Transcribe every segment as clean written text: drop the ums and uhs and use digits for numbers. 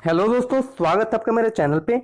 Hello दोस्तों, स्वागत है आपका मेरे चैनल पे।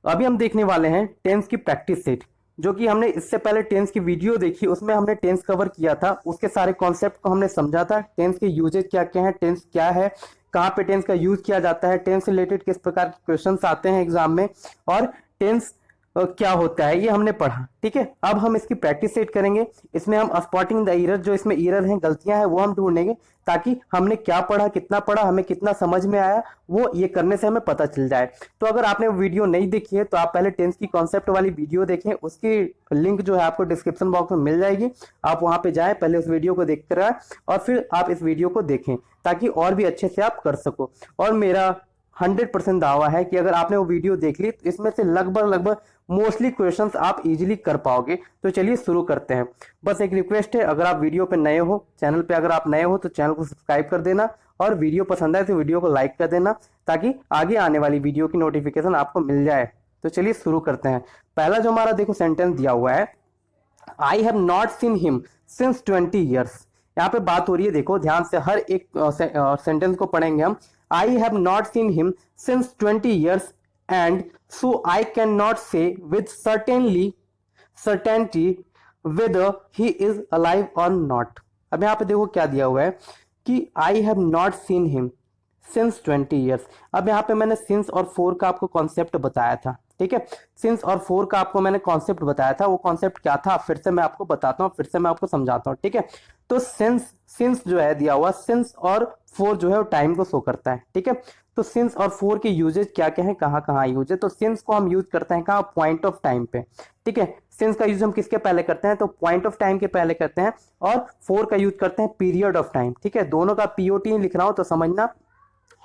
अभी हम देखने वाले हैं टेंस की प्रैक्टिस सेट, जो कि हमने इससे पहले टेंस की वीडियो देखी, उसमें हमने टेंस कवर किया था। उसके सारे कॉन्सेप्ट को हमने समझा था। टेंस के यूजेज क्या क्या है, टेंस क्या है, कहाँ पे टेंस का यूज किया जाता है, टेंस से रिलेटेड किस प्रकार के क्वेश्चंस आते हैं एग्जाम में, और टेंस क्या होता है, ये हमने पढ़ा। ठीक है, अब हम इसकी प्रैक्टिस सेट करेंगे। इसमें हम स्पॉटिंग द एरर, जो इसमें एरर हैं, गलतियां हैं, वो हम ढूंढेंगे, ताकि हमने क्या पढ़ा, कितना पढ़ा, हमें कितना समझ में आया, वो ये करने से हमें पता चल जाए। तो अगर आपने वो वीडियो नहीं देखी है तो आप पहले टेंस की कॉन्सेप्ट वाली वीडियो देखें। उसकी लिंक जो है आपको डिस्क्रिप्शन बॉक्स में मिल जाएगी। आप वहां पे जाएं, पहले उस वीडियो को देख कर आए और फिर आप इस वीडियो को देखें, ताकि और भी अच्छे से आप कर सको। और मेरा 100% दावा है कि अगर आपने वो वीडियो देख ली तो इसमें से लगभग लगभग मोस्टली क्वेश्चंस आप इजीली कर पाओगे। तो चलिए शुरू करते हैं। बस एक रिक्वेस्ट है, अगर आप वीडियो पे नए हो, चैनल पे अगर आप नए हो तो चैनल को सब्सक्राइब कर देना, और वीडियो पसंद आए तो वीडियो को लाइक कर देना, ताकि आगे आने वाली वीडियो की नोटिफिकेशन आपको मिल जाए। तो चलिए शुरू करते हैं। पहला जो हमारा देखो सेंटेंस दिया हुआ है, आई have not seen him since 20 years. यहाँ पे बात हो रही है, देखो ध्यान से, हर एक सेंटेंस को पढ़ेंगे हम। I have not seen him since 20 years and so I can not say with certainty whether he is alive or not। अब यहाँ पे देखो क्या दिया हुआ है कि आई have not seen him since 20 years. अब यहाँ पे मैंने सिंस और फोर का आपको कॉन्सेप्ट बताया था। ठीक है, सिंस और फोर का आपको मैंने कॉन्सेप्ट बताया था। वो कॉन्सेप्ट क्या था फिर से मैं आपको बताता हूँ, फिर से मैं आपको समझाता हूँ। ठीक है, तो सिंस सिंस जो है दिया हुआ, सिंस और फोर जो है वो टाइम को शो करता है। ठीक है, तो सिंस और फोर के यूजेज क्या क्या है, कहाँ कहाँ यूज है। तो सिंस को हम यूज करते हैं कहाँ, पॉइंट ऑफ टाइम पे। ठीक है, सिंस का यूज हम किसके पहले करते हैं, तो पॉइंट ऑफ टाइम के पहले करते हैं। और फोर का यूज करते हैं पीरियड ऑफ टाइम। ठीक है, दोनों का पीओटी लिख रहा हूं तो समझना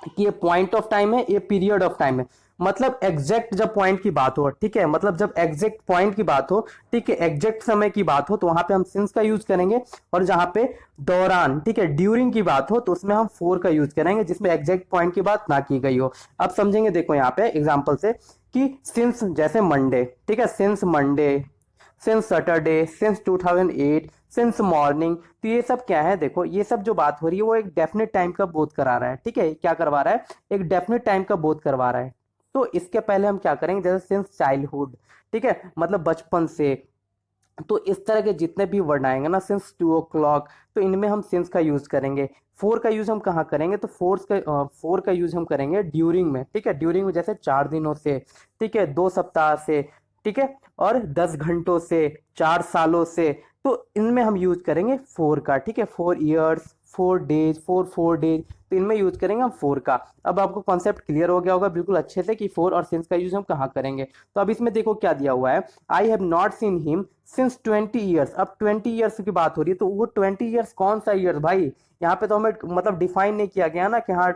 कि ये पॉइंट ऑफ टाइम है, ये पीरियड ऑफ टाइम है। मतलब एग्जैक्ट जब पॉइंट की बात हो, ठीक है, मतलब जब एग्जैक्ट पॉइंट की बात हो, ठीक है, एग्जैक्ट समय की बात हो, तो वहां पे हम सिंस का यूज करेंगे। और जहां पे दौरान, ठीक है, ड्यूरिंग की बात हो, तो उसमें हम फोर का यूज करेंगे, जिसमें एग्जैक्ट पॉइंट की बात ना की गई हो। अब समझेंगे, देखो यहाँ पे एग्जाम्पल से, कि सिंस जैसे मंडे, ठीक है, since Monday, since Saturday, since 2008, since morning. तो ये सब क्या है, देखो ये सब जो बात हो रही है वो एक डेफिनेट टाइम का बोध करा रहा है। ठीक है, क्या करवा रहा है, एक डेफिनेट टाइम का बोध करवा रहा है। तो इसके पहले हम क्या करेंगे, जैसे सिंस चाइल्डहुड, ठीक है, मतलब बचपन से। तो इस तरह के जितने भी वर्ड आएंगे ना, सिंस 2 o'clock, तो इनमें हम सिंस का यूज करेंगे। फोर का यूज हम कहाँ करेंगे, तो फोर का यूज हम करेंगे ड्यूरिंग में। ठीक है, ड्यूरिंग में जैसे 4 दिनों से, ठीक है, 2 सप्ताह से, ठीक है, और 10 घंटों से, 4 सालों से। तो इनमें हम यूज करेंगे फोर का। ठीक है, 4 ईयर्स, 4 डेज, 4 डेज, तो इनमें यूज करेंगे हम फोर का। अब आपको कॉन्सेप्ट क्लियर हो गया होगा बिल्कुल अच्छे से कि फोर और सिंस का यूज हम कहाँ करेंगे। तो अब इसमें देखो क्या दिया हुआ है, आई have not seen him since 20 years. अब 20 ईयर्स की बात हो रही है, तो वो 20 ईयर्स कौन सा ईयर भाई, यहाँ पे तो हमें मतलब डिफाइन नहीं किया गया ना कि हाँ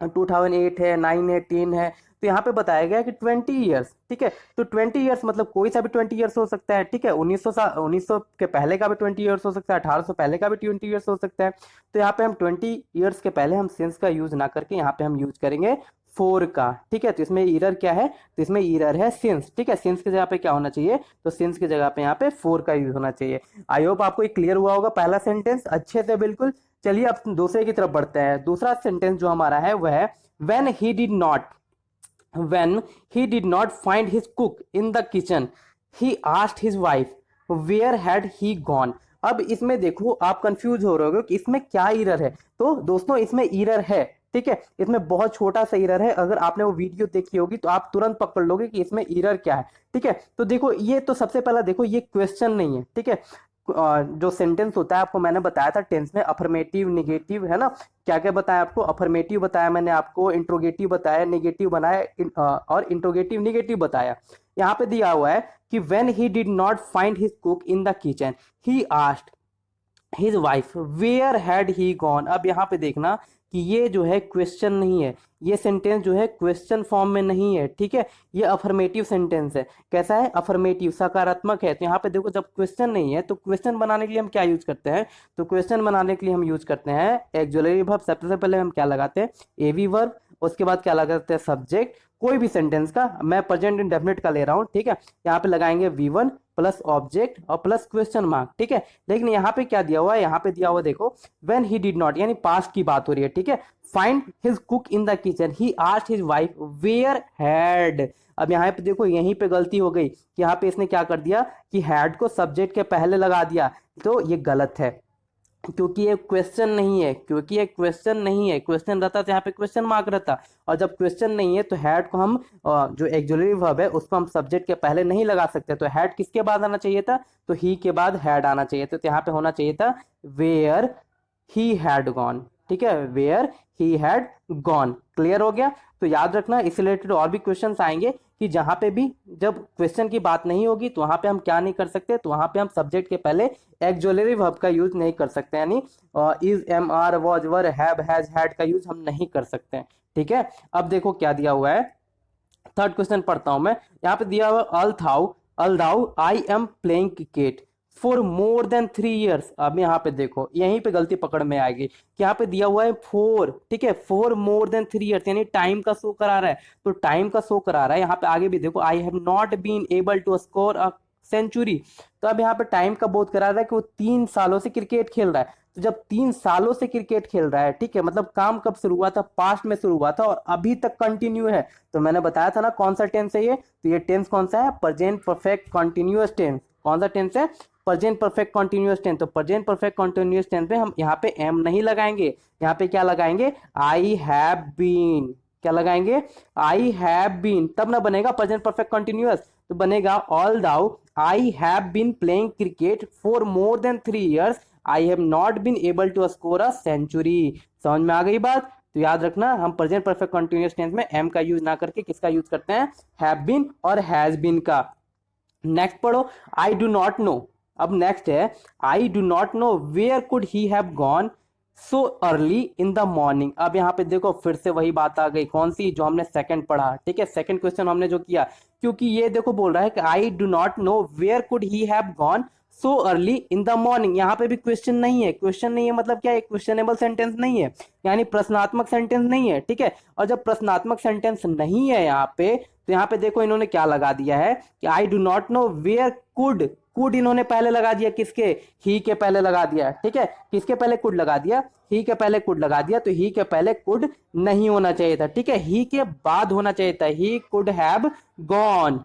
2008 है, 9 है, 10 है। तो यहाँ पे बताया गया कि 20 ईयर्स। ठीक है, तो 20 ईयर्स मतलब कोई सा भी 20 ईयर्स हो सकता है। ठीक है, 1900 के पहले का भी 20 ईयर्स हो सकता है, 1800 पहले का भी 20 ईयर्स हो सकता है। तो यहाँ पे हम 20 ईयर्स के पहले हम सिंस का यूज ना करके यहाँ पे हम यूज करेंगे फोर का। ठीक है, तो इसमें ईरर क्या है, तो इसमें ईरर है सिंस। ठीक है, सिंस की जगह पे क्या होना चाहिए, तो सिंस की जगह पे यहाँ पे फोर का यूज होना चाहिए। आई होप आपको क्लियर हुआ होगा पहला सेंटेंस अच्छे से, बिल्कुल। चलिए अब दूसरे की तरफ बढ़ते हैं। दूसरा सेंटेंस जो हमारा है वह है, when he did not when he did not find his cook in the kitchen, he asked his wife where had he gone। अब इसमें देखो आप कंफ्यूज हो रहे हो कि इसमें क्या एरर है। तो दोस्तों इसमें एरर है, ठीक है, इसमें बहुत छोटा सा एरर है। अगर आपने वो वीडियो देखी होगी तो आप तुरंत पकड़ लोगे कि इसमें एरर क्या है। ठीक है, तो देखो ये तो सबसे पहला देखो, ये क्वेश्चन नहीं है। ठीक है, जो सेंटेंस होता है आपको मैंने बताया था टेंस में, अफर्मेटिव, निगेटिव, है ना। क्या क्या बताया आपको, अफर्मेटिव बताया मैंने आपको, इंट्रोगेटिव बताया, नेगेटिव बनाया, और इंट्रोगेटिव निगेटिव बताया। यहाँ पे दिया हुआ है कि when he did not find his cook in the kitchen, he asked his wife where had he gone. अब यहाँ पे देखना कि ये जो है क्वेश्चन नहीं है, ये सेंटेंस जो है क्वेश्चन फॉर्म में नहीं है। ठीक है, ये अफर्मेटिव सेंटेंस है। कैसा है, अफर्मेटिव, सकारात्मक है। तो यहाँ पे देखो जब क्वेश्चन नहीं है तो क्वेश्चन बनाने के लिए हम क्या यूज करते हैं, तो क्वेश्चन बनाने के लिए हम यूज करते हैं एक्सुलरी वर्ब। सबसे पहले हम क्या लगाते हैं, एवी वर्ब, उसके बाद क्या लगाते हैं, सब्जेक्ट। कोई भी सेंटेंस का, मैं प्रेजेंट इंडेफिनिट का ले रहा हूँ। ठीक है, यहाँ पे लगाएंगे V1 प्लस ऑब्जेक्ट और प्लस क्वेश्चन मार्क, ठीक है। लेकिन यहाँ पे क्या दिया हुआ है, यहाँ पे दिया हुआ देखो व्हेन ही डिड नॉट, यानी पास्ट की बात हो रही है, ठीक है। Find his cook in the kitchen, he asked his wife where had. अब यहाँ पे देखो यहीं पे गलती हो गई कि यहाँ पे इसने क्या कर दिया कि हैड को सब्जेक्ट के पहले लगा दिया, तो ये गलत है क्योंकि ये क्वेश्चन नहीं है, क्योंकि ये क्वेश्चन नहीं है। क्वेश्चन रहता तो यहाँ पे क्वेश्चन मार्क रहता, और जब क्वेश्चन नहीं है तो हैड को हम जो एक्सुलरी वर्ब है उसको हम सब्जेक्ट के पहले नहीं लगा सकते। तो हैड किसके बाद आना चाहिए था, तो ही के बाद हैड आना चाहिए था। तो यहाँ पे होना चाहिए था वेयर ही हैड गॉन, ठीक है, where he had gone. Clear हो गया। तो याद रखना इससे रिलेटेड और भी क्वेश्चंस आएंगे कि जहां पे भी जब क्वेश्चन की बात नहीं होगी तो वहां पे हम क्या नहीं कर सकते, तो वहां पे हम सब्जेक्ट के पहले एक्सुलरी वर्ब का यूज नहीं कर सकते, यानी is, am, are, was, were, have, has, had का यूज हम नहीं कर सकते, ठीक है। अब देखो क्या दिया हुआ है, थर्ड क्वेश्चन पढ़ता हूं मैं। यहाँ पे दिया हुआ although I am playing cricket for more than 3 years। अब यहाँ पे देखो यहीं पे गलती पकड़ में आएगी कि यहाँ पे दिया हुआ है फोर, ठीक है, फॉर मोर देन 3 years, यानी टाइम का शो करा रहा है, तो टाइम का शो करा रहा है। यहाँ पे आगे भी देखो I have not been able to score a century, तो अब यहाँ पे टाइम का बोध करा रहा है कि वो 3 सालों से क्रिकेट खेल रहा है। तो जब 3 सालों से क्रिकेट खेल रहा है, ठीक है, मतलब काम कब शुरू हुआ था, पास्ट में शुरू हुआ था और अभी तक कंटिन्यू है। तो मैंने बताया था ना कौन सा टेंस है ये, तो ये टेंस कौन सा है, प्रेजेंट परफेक्ट कॉन्टिन्यूअस टेंस। कौन सा टेंस है, प्रेजेंट परफेक्ट कॉन्टिन्यूअस टेंस। तो प्रेजेंट परफेक्ट कॉन्टिन्यूअस टेंस में हम यहाँ पे एम नहीं लगाएंगे, यहाँ पे क्या लगाएंगे, आई हैव बीन। क्या लगाएंगे, आई हैव बीन, तब ना बनेगा प्रेजेंट परफेक्ट कॉन्टिन्यूअस, तो बनेगा although I have been playing cricket for more than 3 years, I have not been able to score a century. समझ में आ गई बात। तो याद रखना हम प्रेजेंट परफेक्ट कंटिन्यूअस टेंस में एम का यूज ना करके किसका यूज करते हैं, हैव बीन और हैज बीन का। नेक्स्ट पढ़ो, आई डू नॉट नो। अब नेक्स्ट है I do not know where could he have gone so early in the morning. अब यहाँ पे देखो फिर से वही बात आ गई, कौन सी, जो हमने सेकंड पढ़ा, ठीक है, सेकंड क्वेश्चन हमने जो किया, क्योंकि ये देखो बोल रहा है कि I do not know where could he have gone so early in the morning. यहाँ पे भी क्वेश्चन नहीं है, क्वेश्चन नहीं है मतलब क्या है, क्वेश्चनेबल सेंटेंस नहीं है, यानी प्रश्नात्मक सेंटेंस नहीं है, ठीक है। और जब प्रश्नात्मक सेंटेंस नहीं है यहाँ पे, तो यहाँ पे देखो इन्होंने क्या लगा दिया है कि I do not know where could, could इन्होंने पहले लगा दिया, किसके, ही के पहले लगा दिया, ठीक है। किसके पहले कुड लगा दिया, ही के पहले कुड लगा दिया, तो ही के पहले कुड नहीं होना चाहिए था, ठीक है, ही के बाद होना चाहिए था, ही कुड हैव गॉन।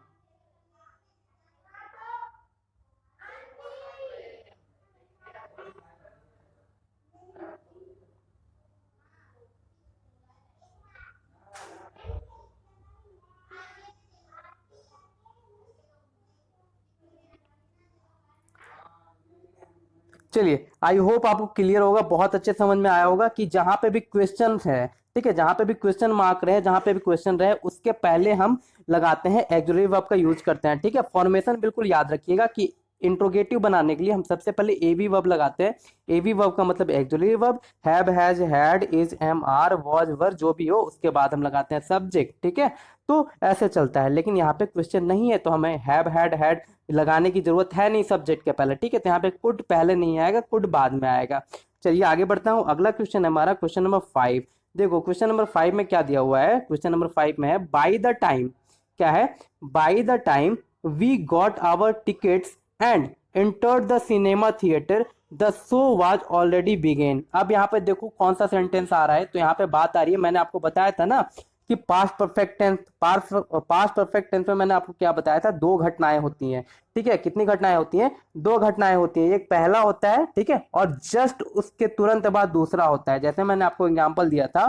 चलिए आई होप आपको क्लियर होगा, बहुत अच्छे समझ में आया होगा कि जहां पे भी क्वेश्चन है, ठीक है, जहां पे भी क्वेश्चन मार्क रहे, जहां पे भी क्वेश्चन रहे, उसके पहले हम लगाते हैं एक्सक्लूसिव वर्ब का यूज करते हैं, ठीक है। फॉर्मेशन बिल्कुल याद रखिएगा कि इंट्रोगेटिव बनाने के लिए हम सबसे पहले एवी वर्ब लगाते हैं। एवी वर्ब का मतलब exclusive verb, have, has, had, is, am, are, was, were, जो भी हो, उसके बाद हम लगाते हैं सब्जेक्ट, ठीक है। तो ऐसे चलता है, लेकिन यहाँ पे क्वेश्चन नहीं है तो हमें हैव, हैड लगाने की जरूरत है नहीं सब्जेक्ट के पहले, ठीक है। तो यहाँ पे कुड पहले नहीं आएगा, कुड बाद में आएगा। चलिए आगे बढ़ता हूँ, अगला क्वेश्चन है हमारा क्वेश्चन नंबर 5। देखो क्वेश्चन नंबर 5 में क्या दिया हुआ है, क्वेश्चन नंबर 5 में है बाई द टाइम, क्या है, by the time we got our tickets and entered the cinema theatre the show was already began. अब यहाँ पे देखो कौन सा सेंटेंस आ रहा है, तो यहाँ पे बात आ रही है, मैंने आपको बताया था ना कि past perfect tense, past perfect tense में मैंने आपको क्या बताया था, दो घटनाएं होती हैं, ठीक है। कितनी घटनाएं होती हैं, दो घटनाएं होती हैं, एक पहला होता है, ठीक है, और जस्ट उसके तुरंत बाद दूसरा होता है। जैसे मैंने आपको एग्जांपल दिया था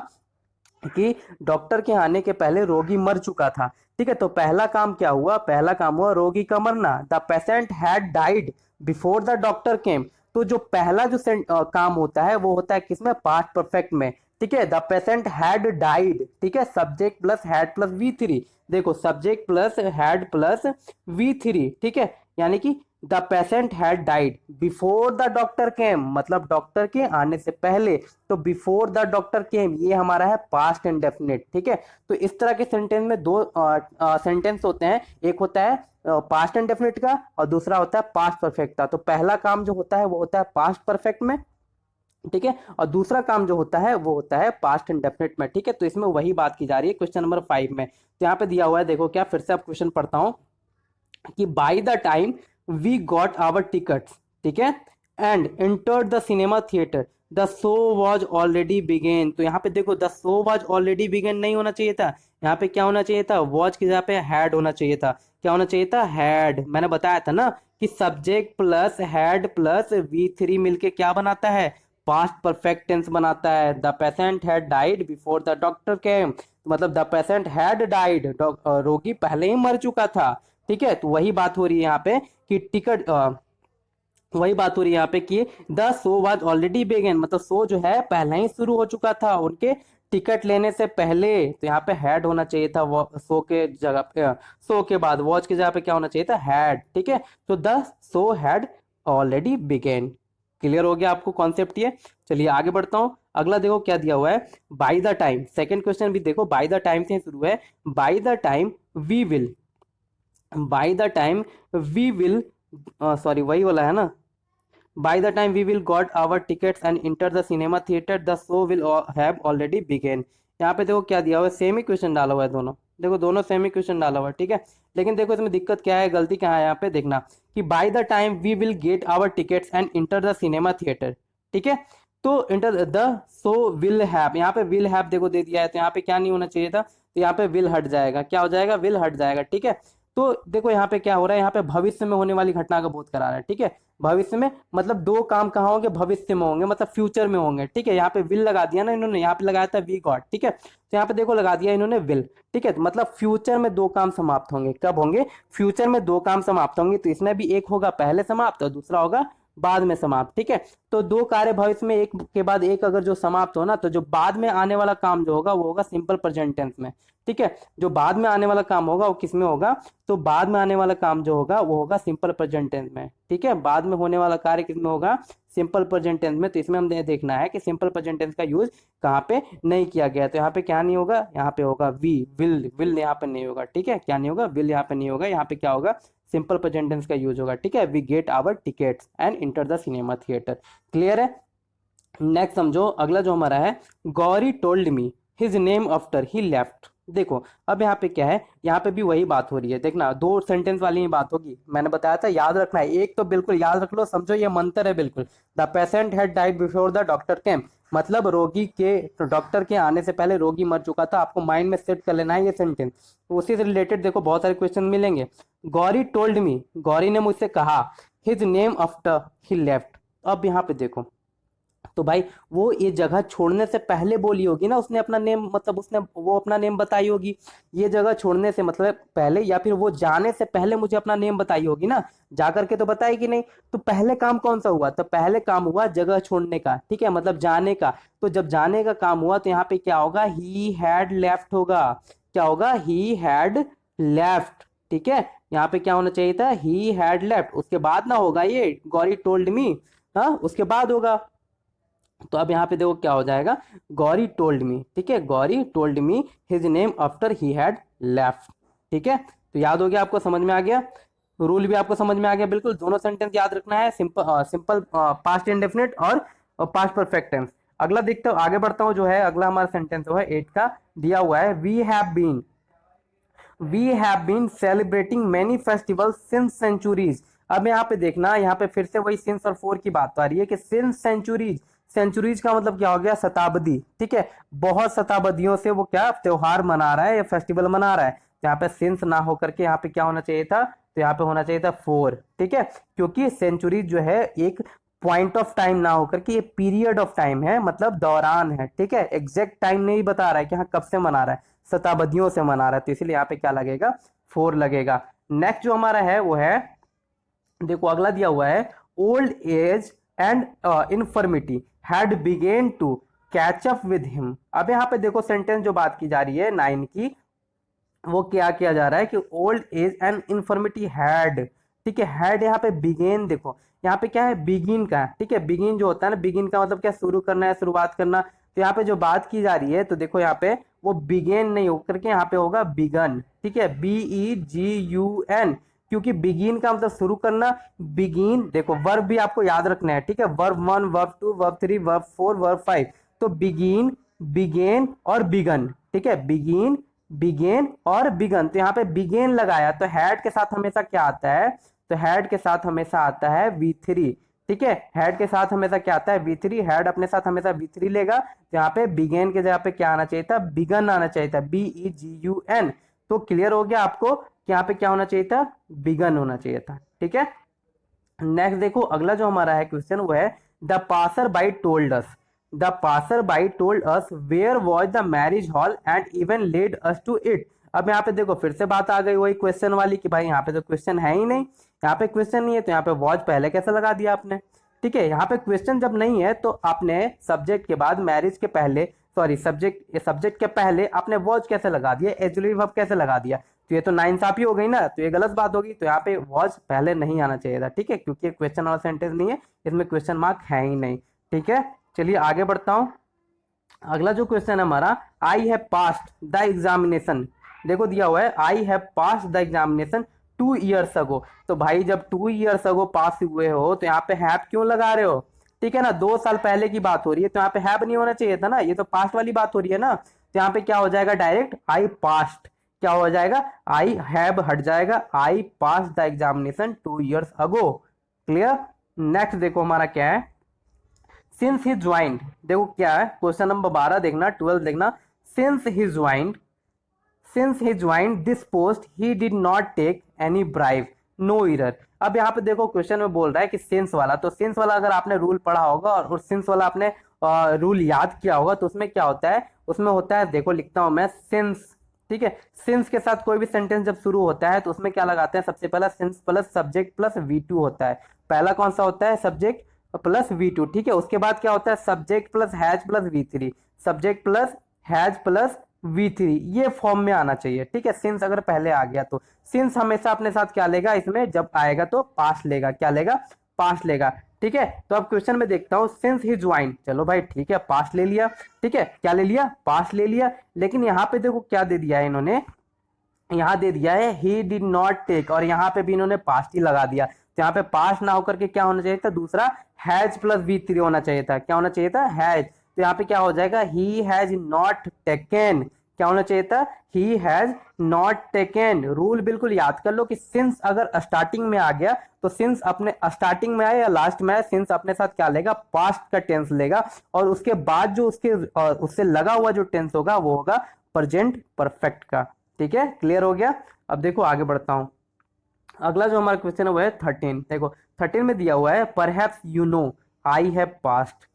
कि डॉक्टर के आने के पहले रोगी मर चुका था, ठीक है। तो पहला काम क्या हुआ, पहला काम हुआ रोगी का मरना, the patient had died before the doctor केम। तो जो पहला जो काम होता है वो होता है किसमें, पास्ट परफेक्ट में, ठीक है। द पेशेंट हैड डाइड, ठीक है, subject plus had plus V3, देखो subject plus had plus V3, ठीक है, यानी कि the patient had died before the doctor केम, मतलब डॉक्टर के आने से पहले। तो बिफोर द डॉक्टर केम ये हमारा है पास्ट इंडेफिनिट, ठीक है। तो इस तरह के सेंटेंस में दो सेंटेंस होते हैं, एक होता है पास्ट इंडेफिनिट का और दूसरा होता है पास्ट परफेक्ट का। तो पहला काम जो होता है वो होता है पास्ट परफेक्ट में, ठीक है, और दूसरा काम जो होता है वो होता है पास्ट इंडेफिनिट में, ठीक है। तो इसमें वही बात की जा रही है क्वेश्चन नंबर 5 में। तो यहाँ पे दिया हुआ है, देखो क्या, फिर से आप क्वेश्चन पढ़ता हूं कि by the time we got our tickets, ठीक है, and entered the cinema theatre, the show was already began. तो यहाँ पे देखो the show was already began नहीं होना चाहिए था, यहाँ पे क्या होना चाहिए था, वॉच की जगह पे हैड होना चाहिए था। क्या होना चाहिए था, हैड। मैंने बताया था ना कि subject plus had plus V3 मिलके क्या बनाता है, पास्ट परफेक्ट टेंस बनाता है। The patient had died before the doctor केम, मतलब द पेशेंट हैड डाइड, रोगी पहले ही मर चुका था, ठीक है। तो वही बात हो रही है यहाँ पे कि टिकट वही बात हो रही है यहाँ पे कि the show was already begun, मतलब शो जो है पहले ही शुरू हो चुका था उनके टिकट लेने से पहले। तो यहाँ पे हैड होना चाहिए था शो के जगह पे, शो के बाद वॉच की जगह पे क्या होना चाहिए था, हैड, ठीक है। तो the show had already began. Clear हो गया आपको कॉन्सेप्ट ये। चलिए आगे बढ़ता हूँ। अगला देखो क्या दिया हुआ है, by the time. Second question भी देखो बाई द टाइम से शुरू है। By the time we will, by the time we will, sorry वही वाला है ना, by the time we will got our tickets and enter the cinema theater the show will have already begun। यहाँ पे देखो क्या दिया हुआ है, सेम ही क्वेश्चन डाला हुआ है दोनों, देखो दोनों सेम ही क्वेश्चन डाला हुआ है, ठीक है। लेकिन देखो इसमें दिक्कत क्या है, गलती क्या है, यहाँ पे देखना कि by the time we will get our tickets and enter the cinema theatre, ठीक है। तो enter the show will have, यहाँ पे विल हैव देखो दे दिया है, तो यहाँ पे क्या नहीं होना चाहिए था, तो यहाँ पे विल हट जाएगा, क्या हो जाएगा, विल हट जाएगा, ठीक है। तो देखो यहाँ पे क्या हो रहा है, यहाँ पे भविष्य में होने वाली घटना का बोध करा रहा है, ठीक है। भविष्य में मतलब दो काम कहाँ होंगे, भविष्य में होंगे, मतलब फ्यूचर में होंगे, ठीक है। यहाँ पे विल लगा दिया ना इन्होंने, यहाँ पे लगाया था वी गॉट, ठीक है। तो यहाँ पे देखो लगा दिया इन्होंने विल, ठीक है। तो मतलब फ्यूचर में दो काम समाप्त होंगे, कब होंगे, फ्यूचर में दो काम समाप्त होंगे। तो इसमें भी एक होगा पहले समाप्त और दूसरा होगा बाद में समाप्त, ठीक है। तो दो कार्य भविष्य में एक के बाद एक अगर जो समाप्त हो ना, तो जो बाद में आने वाला काम जो होगा वो होगा सिंपल प्रेजेंट टेंस में, ठीक है। जो बाद में आने वाला काम होगा वो किस में होगा, तो बाद में आने वाला काम जो होगा वो होगा सिंपल प्रेजेंट टेंस में, ठीक है। बाद में होने वाला कार्य किस में होगा, सिंपल प्रेजेंट टेंस में। तो इसमें हम देखना है कि सिंपल प्रेजेंट टेंस का यूज कहाँ पे नहीं किया गया। तो यहाँ पे क्या नहीं होगा, यहाँ पे होगा वी, विल, विल यहाँ पे नहीं होगा, ठीक है। क्या नहीं होगा, विल यहाँ पे नहीं होगा, यहाँ पे क्या होगा, सिंपल प्रेजेंट टेंस का यूज होगा, ठीक है। We get our tickets and enter the cinema theatre. Clear है। नेक्स्ट समझो, अगला जो हमारा है, Gauri told me his name after he left. देखो अब यहाँ पे क्या है, यहाँ पे भी वही बात हो रही है, देखना दो सेंटेंस वाली ही बात होगी, मैंने बताया था याद रखना है। एक तो बिल्कुल याद रख लो, समझो ये मंत्र है बिल्कुल, the patient had died before the doctor केम, मतलब रोगी के, तो डॉक्टर के आने से पहले रोगी मर चुका था। आपको माइंड में सेट कर लेना है ये सेंटेंस। तो उसी से रिलेटेड देखो बहुत सारे क्वेश्चन मिलेंगे। गौरी टोल्ड मी, गौरी ने मुझसे कहा, his name after he left. अब यहाँ पे देखो, तो भाई वो ये जगह छोड़ने से पहले बोली होगी ना उसने अपना नेम, मतलब उसने वो अपना नेम बताई होगी। ये जगह छोड़ने से मतलब पहले, या फिर वो जाने से पहले मुझे अपना नेम बताई होगी ना, जा करके तो बताएगी नहीं। तो पहले काम कौन सा हुआ, तो पहले काम हुआ जगह छोड़ने का, ठीक है, मतलब जाने का। तो जब जाने का काम हुआ तो यहाँ पे क्या होगा, ही हैड लेफ्ट होगा। क्या होगा, ही हैड लेफ्ट, ठीक है। यहाँ पे क्या होना चाहिए था, ही हैड लेफ्ट, उसके बाद ना होगा ये गौरी टोल्ड मी, हाँ उसके बाद होगा। तो अब यहाँ पे देखो क्या हो जाएगा, गौरी टोल्ड मी, ठीक है, Gauri told me his name after he had left, ठीक है। तो याद हो गया आपको, समझ में आ गया, रूल भी आपको समझ में आ गया बिल्कुल। दोनों सेंटेंस याद रखना है, सिंपल सिंपल पास्ट इंडेफिनिट और पास्ट परफेक्ट टेंस। अगला देखते हो, आगे बढ़ता हूँ, जो है अगला हमारा सेंटेंस जो है 8 का दिया हुआ है, we have been celebrating many festival since centuries. अब यहाँ पे देखना, यहाँ पे फिर से वही सिंस और फोर की बात आ रही है कि सिंस सेंचुरीज, सेंचुरीज का मतलब क्या हो गया, शताब्दी, ठीक है। बहुत शताब्दियों से वो क्या त्योहार मना रहा है या फेस्टिवल मना रहा है। यहाँ पे सिंस ना होकर के यहाँ पे क्या होना चाहिए था, तो यहाँ पे होना चाहिए था फोर, ठीक है। क्योंकि सेंचुरी जो है एक पॉइंट ऑफ टाइम ना होकर के ये पीरियड ऑफ टाइम है, मतलब दौरान है, ठीक है। एग्जैक्ट टाइम नहीं बता रहा है कि हाँ कब से मना रहा है, शताब्दियों से मना रहा है, तो इसलिए यहाँ पे क्या लगेगा, फोर लगेगा। नेक्स्ट जो हमारा है वो है, देखो अगला दिया हुआ है, old age and infirmity had begun to catch up with him. अब यहाँ पे देखो सेंटेंस जो बात की जा रही है 9 की, वो क्या किया जा रहा है कि old age and infirmity had, ठीक है। हैड यहाँ पे बिगेन, देखो यहाँ पे क्या है, बिगिन का है, ठीक है। बिगिन जो होता है ना, बिगिन का मतलब क्या, शुरू करना है, शुरुआत करना। तो यहाँ पे जो बात की जा रही है, तो देखो यहाँ पे वो बिगेन नहीं होकर के यहाँ पे होगा बिगन, ठीक है, BEGUN। क्योंकि बिगिन का मतलब शुरू करना, बिगिन देखो वर्ब भी आपको याद रखना है, ठीक है। Verb 1, verb 2, verb 3, verb 4, verb 5। तो बिगिन, बिगेन और बिगन, ठीक है, बिगिन, बिगेन और बिगन। तो यहाँ पे बिगेन लगाया तो हैड के साथ हमेशा क्या आता है, तो हैड के साथ हमेशा आता है V3। ठीक है, हैड के साथ हमेशा क्या आता है V3, हैड अपने साथ हमेशा V3 लेगा। यहाँ पे बिगेन के जगह पे क्या आना चाहिए था, बिगन आना चाहिए था, BEGUN। तो क्लियर हो गया आपको कि यहाँ पे क्या होना चाहिए था, बिगन होना चाहिए था। ठीक है, नेक्स्ट देखो अगला जो हमारा है क्वेश्चन वो है the passer by told us, the passer by told us where was the marriage hall and even led us to it. अब यहाँ पे देखो फिर से बात आ गई वही क्वेश्चन वाली कि भाई यहाँ पे तो क्वेश्चन है ही नहीं, यहाँ पे क्वेश्चन नहीं है तो यहाँ पे वॉज पहले कैसे लगा दिया आपने। ठीक है, यहाँ पे क्वेश्चन जब नहीं है तो आपने सब्जेक्ट के बाद मैरिज के पहले, सॉरी सब्जेक्ट के पहले आपने वॉज कैसे लगा दिया, एक्सिलरी वर्ब कैसे लगा दिया। तो ये तो नाइंसाफी हो गई ना, तो ये गलत बात होगी। तो यहाँ पे वॉज पहले नहीं आना चाहिए था। ठीक है, क्योंकि क्वेश्चन वाला सेंटेंस नहीं है, इसमें क्वेश्चन मार्क है ही नहीं। ठीक है, चलिए आगे बढ़ता हूँ। अगला जो क्वेश्चन है हमारा, I have passed the examination. देखो दिया हुआ है I have passed the examination 2 years अगो। तो भाई जब 2 years अगो पास हुए हो तो यहाँ पे हैव क्यों लगा रहे हो। ठीक है ना, 2 साल पहले की बात हो रही है तो यहाँ पे हैव नहीं होना चाहिए था ना, ये तो पास्ट वाली बात हो रही है ना। तो यहाँ पे क्या हो जाएगा, डायरेक्ट आई पास्ट, क्या हो जाएगा, आई हैव हट जाएगा, I pass the examination 2 years ago. Clear. Next देखो हमारा क्या है, सिंस ही ज्वाइंड। देखो क्या है, क्वेश्चन नंबर 12 देखना, 12 देखना। Since he joined, since he joined this post he did not take any bribe, no error. अब यहाँ पे देखो क्वेश्चन में बोल रहा है कि सिंस वाला, तो सिंस वाला अगर आपने रूल पढ़ा होगा और सिंस वाला आपने रूल याद किया होगा तो उसमें क्या होता है, उसमें होता है, देखो लिखता हूं मैं, सिंस। ठीक है, सिंस के साथ कोई भी सेंटेंस जब शुरू होता है तो उसमें क्या लगाते हैं, सबसे पहला since plus subject plus V2 होता है। पहला कौन सा होता है, सब्जेक्ट प्लस V2। ठीक है, उसके बाद क्या होता है, subject plus has plus V3, subject plus has plus V3, ये फॉर्म में आना चाहिए। ठीक है, सिंस अगर पहले आ गया तो सिंस हमेशा अपने साथ क्या लेगा, इसमें जब आएगा तो पास्ट लेगा, क्या लेगा, पास्ट लेगा। ठीक है, तो अब क्वेश्चन में देखता हूं, सिंस ही ज्वाइन, चलो भाई ठीक है पास्ट ले लिया। ठीक है, क्या ले लिया, पास्ट ले लिया। लेकिन यहाँ पे देखो क्या दे दिया है इन्होंने, यहाँ दे दिया है ही डिड नॉट टेक, और यहाँ पे भी इन्होंने पास्ट ही लगा दिया। तो यहाँ पे पास्ट ना होकर के क्या होना चाहिए था, दूसरा हैज प्लस V3 होना चाहिए था। क्या होना चाहिए था, हैज। तो यहाँ पे क्या हो जाएगा, ही हैज नॉट टेकन, क्या होना चाहिए था, he has not taken. Rule बिल्कुल याद कर लो कि सिंस अगर स्टार्टिंग में आ गया तो सिंस अपने स्टार्टिंग में आए या लास्ट में आए, सिंस अपने साथ क्या लेगा, पास्ट का टेंस लेगा, और उसके बाद जो उसके उससे लगा हुआ जो टेंस होगा वो होगा प्रेजेंट परफेक्ट का। ठीक है, क्लियर हो गया। अब देखो आगे बढ़ता हूं, अगला जो हमारा क्वेश्चन है वो है 13। देखो 13 में दिया हुआ है, perhaps you know I have passed,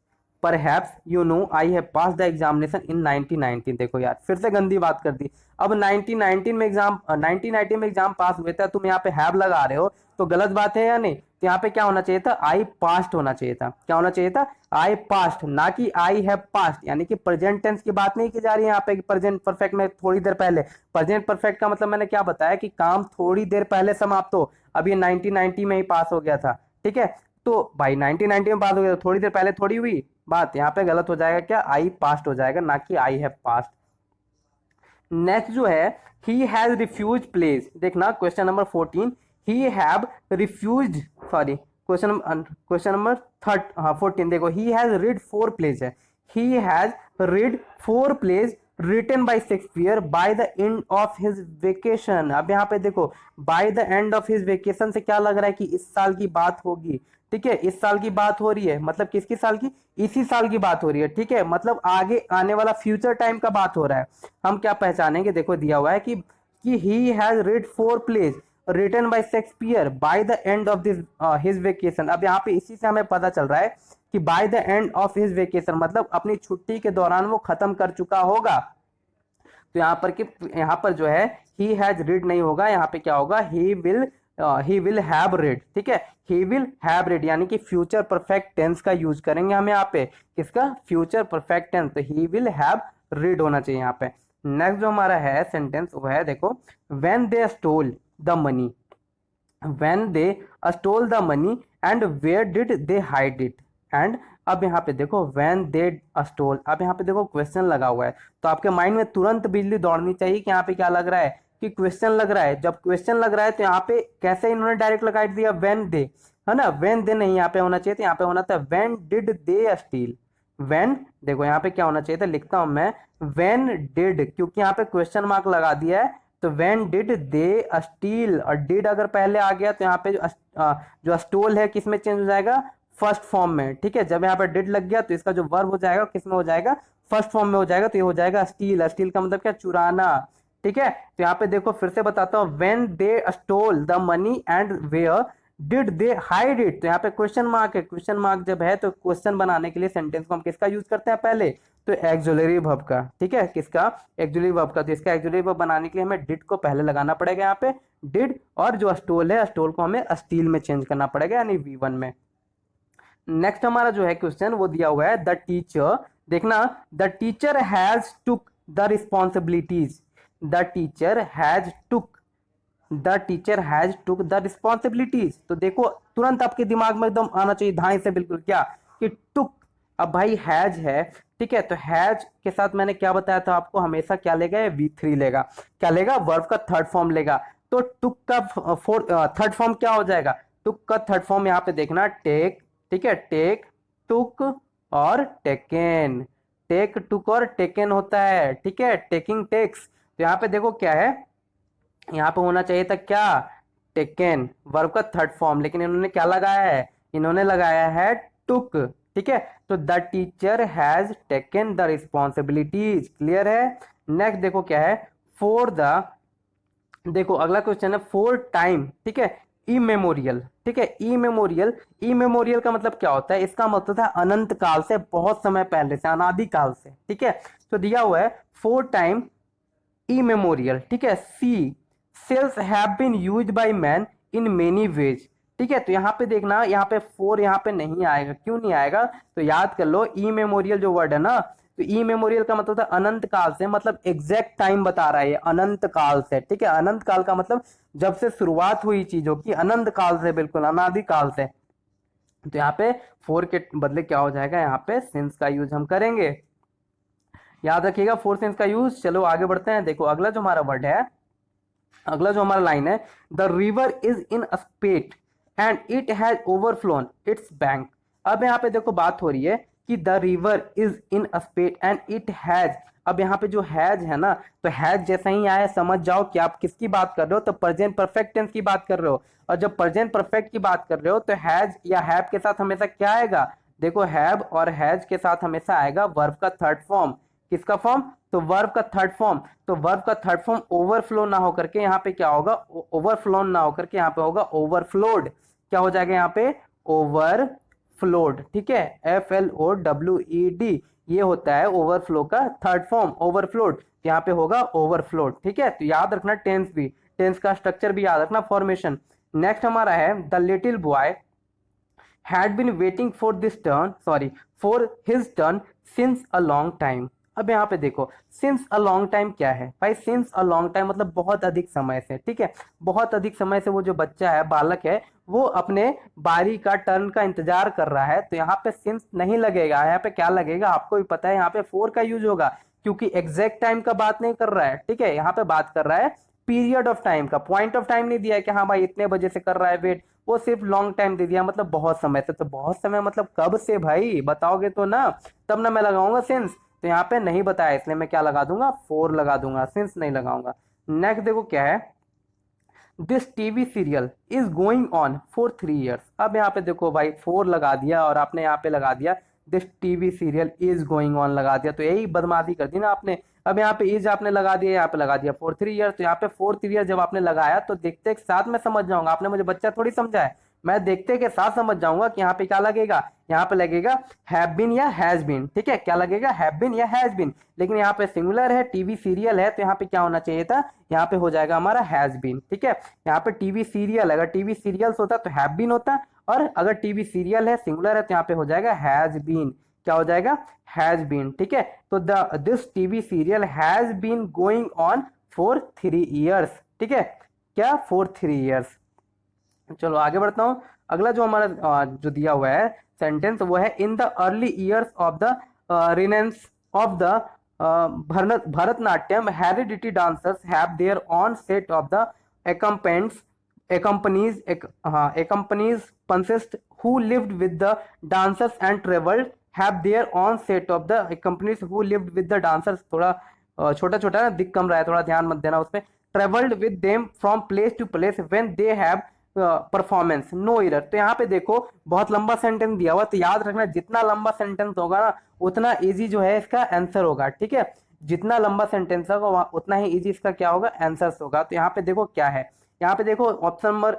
perhaps you know I have pass the examination in 1919। देखो यार फिर से गंदी बात कर दी। अब 1919 में एग्जाम 1919 में एग्जाम पास हुए थे, तुम यहाँ पे हैव लगा रहे हो तो गलत बात है या नहीं। तो यहाँ पे क्या होना चाहिए था, आई पास्ट होना चाहिए था। क्या होना चाहिए था, आई पास्ट, ना कि आई हैव पास्ट। यानी कि प्रेजेंट टेंस की बात नहीं की जा रही है यहाँ पे, प्रेजेंट परफेक्ट में थोड़ी देर पहले। प्रेजेंट परफेक्ट का मतलब मैंने क्या बताया कि काम थोड़ी देर पहले समाप्त हो, अब ये 1990 में ही पास हो गया था। ठीक है, तो भाई 1990 में पास हो गया, थोड़ी देर पहले थोड़ी हुई बात, यहाँ पे गलत हो जाएगा, क्या, आई पास्ट हो जाएगा, ना कि आई हैव पास्ट। नेक्स्ट जो है, ही हैज रिफ्यूज प्लेस। देखना question number 14, he have refuse, sorry question number 14। देखो ही हैज रीड 4 प्लेस है, he has read 4 plays written by Shakespeare by the end of his vacation. अब यहाँ पे देखो by the end of his vacation से क्या लग रहा है कि इस साल की बात होगी। ठीक है, इस साल की बात हो रही है, मतलब किसकी साल की, इसी साल की बात हो रही है। ठीक है, मतलब आगे आने वाला फ्यूचर टाइम का बात हो रहा है। हम क्या पहचानेंगे, देखो दिया हुआ है कि he has read 4 plays written by Shakespeare by the end of this his vacation. अब यहाँ पे इसी से हमें पता चल रहा है कि by the end of his vacation मतलब अपनी छुट्टी के दौरान वो खत्म कर चुका होगा। तो यहाँ पर जो है ही हैज रीड नहीं होगा, यहाँ पे क्या होगा, ही विल हैव रीड। ठीक है, ही विल हैव रीड यानी कि फ्यूचर परफेक्ट टेंस का यूज करेंगे हम यहाँ पे, किसका, फ्यूचर परफेक्ट टेंस। तो ही विल हैव रीड होना चाहिए यहाँ पे। नेक्स्ट जो हमारा है सेंटेंस वो है, देखो when they stole the money, when they stole the money and where did they hide it. And अब यहाँ पे देखो व्हेन दे स्टोल, अब यहाँ पे देखो क्वेश्चन लगा हुआ है, तो आपके माइंड में तुरंत बिजली दौड़नी चाहिए कि यहाँ पे क्या लग रहा है, कि क्वेश्चन लग रहा है। जब क्वेश्चन लग रहा है तो यहाँ पे कैसे इन्होंने डायरेक्ट लगा दिया व्हेन दे, है ना, व्हेन दे नहीं यहाँ पे होना चाहिए था, यहाँ पे होना था when did they still. When, देखो यहाँ पे क्या होना चाहिए था, लिखता हूं मैं व्हेन डिड, क्योंकि यहाँ पे क्वेश्चन मार्क लगा दिया है तो व्हेन डिड दे स्टील, और डिड अगर पहले आ गया तो यहाँ पे जो स्टोल है किस में चेंज हो जाएगा, फर्स्ट फॉर्म में, ठीक है। जब यहाँ पे डिड लग गया तो इसका जो वर्ब हो जाएगा किस में हो जाएगा, फर्स्ट फॉर्म में हो जाएगा, तो ये हो जाएगा स्टील। स्टील का मतलब क्या, चुराना, ठीक है। तो यहाँ पे देखो फिर से बताता हूँ, when they stole the money and where did they hide it, तो यहाँ पे क्वेश्चन मार्क है। क्वेश्चन मार्क जब है तो क्वेश्चन बनाने के लिए सेंटेंस को हम किसका यूज करते हैं पहले, तो एक्सुलरी वर्ब का, ठीक है। किसका, एक्सुलरी वर्ब का। तो इसका एक्सुलरी वर्ब बनाने के लिए हमें डिड को पहले लगाना पड़ेगा यहाँ पे, डिड, और जो स्टोल है स्टोल को हमें स्टील में चेंज करना पड़ेगा, यानी V1 में। नेक्स्ट हमारा जो है क्वेश्चन वो दिया हुआ है, द टीचर, देखना, the teacher has took the responsibilities, the teacher has took, the teacher has took the responsibilities. तो देखो तुरंत आपके दिमाग में एकदम आना चाहिए धाई से बिल्कुल, क्या, कि टुक। अब भाई हैज है, ठीक है, तो हैज के साथ मैंने क्या बताया था आपको, हमेशा क्या लेगा, ये V3 लेगा। क्या लेगा, वर्ब का थर्ड फॉर्म लेगा। तो टुक का थर्ड फॉर्म क्या हो जाएगा, टुक का थर्ड फॉर्म यहाँ पे देखना, टेक, ठीक है, टेक, टुक और टेकन। टेक, टुक और टेकन होता है, ठीक है, टेकिंग, टेक्स। तो यहाँ पे देखो क्या है, यहाँ पे होना चाहिए था क्या, टेकन, वर्ब का थर्ड फॉर्म, लेकिन इन्होंने क्या लगाया है, इन्होंने लगाया है टुक, ठीक है। तो the teacher has taken the responsibilities, clear है। नेक्स्ट देखो क्या है, फॉर द, देखो अगला क्वेश्चन है, फॉर टाइम, ठीक है, इमेमोरियल, ठीक है, इमेमोरियल। इमेमोरियल का मतलब क्या होता है, इसका मतलब है अनंत काल से, बहुत समय पहले से, अनादि काल से, ठीक है। तो दिया हुआ है फॉर टाइम इमेमोरियल, ठीक है, sea shells have been used by man in many ways, ठीक है। तो यहाँ पे देखना, यहाँ पे फोर यहाँ पे नहीं आएगा, क्यों नहीं आएगा, तो याद कर लो, ई मेमोरियल जो वर्ड है ना, तो ई मेमोरियल का मतलब था अनंत काल से, मतलब एग्जैक्ट टाइम बता रहा है ये, अनंत काल से, ठीक है। अनंत काल का मतलब जब से शुरुआत हुई चीजों की, अनंत काल से, बिल्कुल अनादि काल से। तो यहाँ पे फोर के बदले क्या हो जाएगा, यहाँ पे सिंस का यूज हम करेंगे, याद रखिएगा, फोर सिंस का यूज। चलो आगे बढ़ते हैं, देखो अगला जो हमारा वर्ड है, अगला जो हमारा लाइन है, the river is in a spate and it has overflown its bank. अब यहाँ पे देखो बात हो रही है कि the river is in a spate and it has, अब यहाँ पे जो हैज है ना, तो हैज जैसा ही आया समझ जाओ कि आप किसकी बात कर रहे हो, तो प्रेजेंट परफेक्ट टेंस की बात कर रहे हो। और जब प्रेजेंट परफेक्ट की बात कर रहे हो तो हैज या हैव के साथ हमेशा क्या आएगा, देखो हैव और हैज के साथ हमेशा आएगा वर्ब का थर्ड फॉर्म। किसका फॉर्म, तो वर्ब का थर्ड फॉर्म। तो वर्ब का थर्ड फॉर्म ओवरफ्लो ना होकर के यहाँ पे क्या होगा, ओवरफ्लोन ना होकर के यहाँ पे होगा ओवरफ्लोड। क्या हो जाएगा यहाँ पे, ओवरफ्लोड, ठीक है, FLOWED, ये होता है ओवरफ्लो का थर्ड फॉर्म, ओवरफ्लोड। यहाँ पे होगा ओवरफ्लोड, ठीक है। तो याद रखना टेंस भी, टेंस का स्ट्रक्चर भी याद रखना, फॉर्मेशन। नेक्स्ट हमारा है, the little boy had been waiting for this turn, sorry, for his turn since a long time। अब यहाँ पे देखो since a long time क्या है भाई, since a long time मतलब बहुत अधिक समय से, ठीक है, बहुत अधिक समय से वो जो बच्चा है, बालक है, वो अपने बारी का, टर्न का इंतजार कर रहा है। तो यहाँ पे since नहीं लगेगा, यहाँ पे क्या लगेगा आपको भी पता है, यहाँ पे for का यूज होगा, क्योंकि एग्जैक्ट टाइम का बात नहीं कर रहा है, ठीक है, यहाँ पे बात कर रहा है पीरियड ऑफ टाइम का, पॉइंट ऑफ टाइम नहीं दिया है कि हाँ भाई इतने बजे से कर रहा है वेट, वो सिर्फ लॉन्ग टाइम दे दिया, मतलब बहुत समय से। तो बहुत समय मतलब कब से भाई, बताओगे तो ना, तब ना मैं लगाऊंगा सिंस। तो यहाँ पे नहीं बताया, इसलिए मैं क्या लगा दूंगा, फोर लगा दूंगा, सिंस नहीं लगाऊंगा। नेक्स्ट देखो क्या है, this TV serial is going on for 3 years। अब यहाँ पे देखो भाई फोर लगा दिया और आपने यहाँ पे लगा दिया this TV serial is going on लगा दिया, तो यही बदमाशी कर दी ना आपने। अब यहाँ पे इज आपने लगा दिया, यहाँ पे लगा दिया फॉर 3 years। तो यहाँ पे फॉर 3 years जब आपने लगाया तो देखते के साथ मैं समझ जाऊंगा, आपने मुझे बच्चा थोड़ी समझा है, मैं देखते के साथ समझ जाऊंगा कि यहाँ पे क्या लगेगा, यहाँ पे लगेगा हैव बीन या हैज बीन, ठीक है, क्या लगेगा, हैव बीन या हैज बीन। लेकिन यहाँ पे सिंगुलर है, टीवी सीरियल है, तो यहाँ पे क्या होना चाहिए था, यहाँ पे हो जाएगा हमारा हैज बीन, ठीक है। यहाँ पे टीवी सीरियल, अगर टीवी सीरियल्स होता तो हैव बीन होता, और अगर टीवी सीरियल है, सिंगुलर है, तो यहाँ पे हो जाएगा हैज बीन। क्या हो जाएगा, हैज बीन, ठीक है। तो this TV serial has been going on for 3 years, ठीक है, क्या, फॉर 3 years। चलो आगे बढ़ता हूँ, अगला जो हमारा जो दिया हुआ है सेंटेंस वो है, in the early years of the renaissance of the Bharatanatyam heredity dancers have their onset of the accompanies पंसिस्ट who lived with the dancers and traveled have their own set of the accompanies who lived with the dancers। थोड़ा छोटा छोटा दिख कम रहा है, थोड़ा ध्यान मत देना उसपे। Travelled with them from place to place when they have performance no error. तो यहाँ पे देखो बहुत लंबा सेंटेंस दिया हुआ, तो याद रखना जितना लंबा सेंटेंस होगा ना उतना इजी जो है इसका आंसर होगा, ठीक है। जितना लंबा सेंटेंस होगा उतना ही इजी इसका क्या होगा, आंसर्स होगा। तो यहाँ पे देखो क्या है, यहाँ पे देखो ऑप्शन नंबर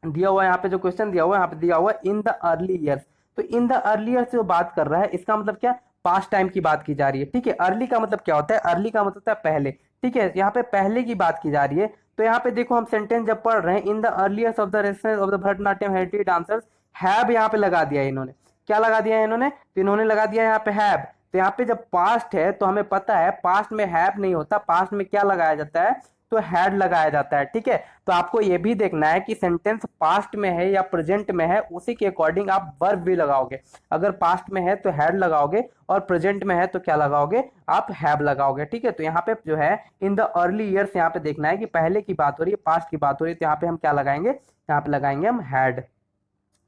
दिया हुआ है, यहाँ पे जो क्वेश्चन दिया हुआ है यहाँ पे दिया हुआ है इन द अर्ली ईयर्स। तो इन द अर्ली ईयर्स जो बात कर रहा है इसका मतलब क्या, पास्ट टाइम की बात की जा रही है, ठीक है। अर्ली का मतलब क्या होता है, अर्ली का मतलब होता है पहले, ठीक है। यहाँ पे पहले की बात की जा रही है। तो यहाँ पे देखो हम सेंटेंस जब पढ़ रहे हैं, in the early years of the renaissance of the Bharatanatyam heritage dancers, have यहाँ पे लगा दिया है इन्होंने। क्या लगा दिया है इन्होंने, तो इन्होंने लगा दिया यहाँ पे हैव। तो यहाँ पे जब पास्ट है तो हमें पता है पास्ट में हैव नहीं होता, पास्ट में क्या लगाया जाता है, तो हैड लगाया जाता है, ठीक है। तो आपको ये भी देखना है कि सेंटेंस पास्ट में है या प्रेजेंट में है, उसी के अकॉर्डिंग आप वर्ब भी लगाओगे। अगर पास्ट में है तो हैड लगाओगे और प्रेजेंट में है तो क्या लगाओगे, आप हैव लगाओगे, ठीक है। तो यहाँ पे जो है इन द अर्ली ईयर्स यहाँ पे देखना है कि पहले की बात हो रही है, पास्ट की बात हो रही है, तो यहाँ पे हम क्या लगाएंगे, यहाँ पे लगाएंगे हम हैड।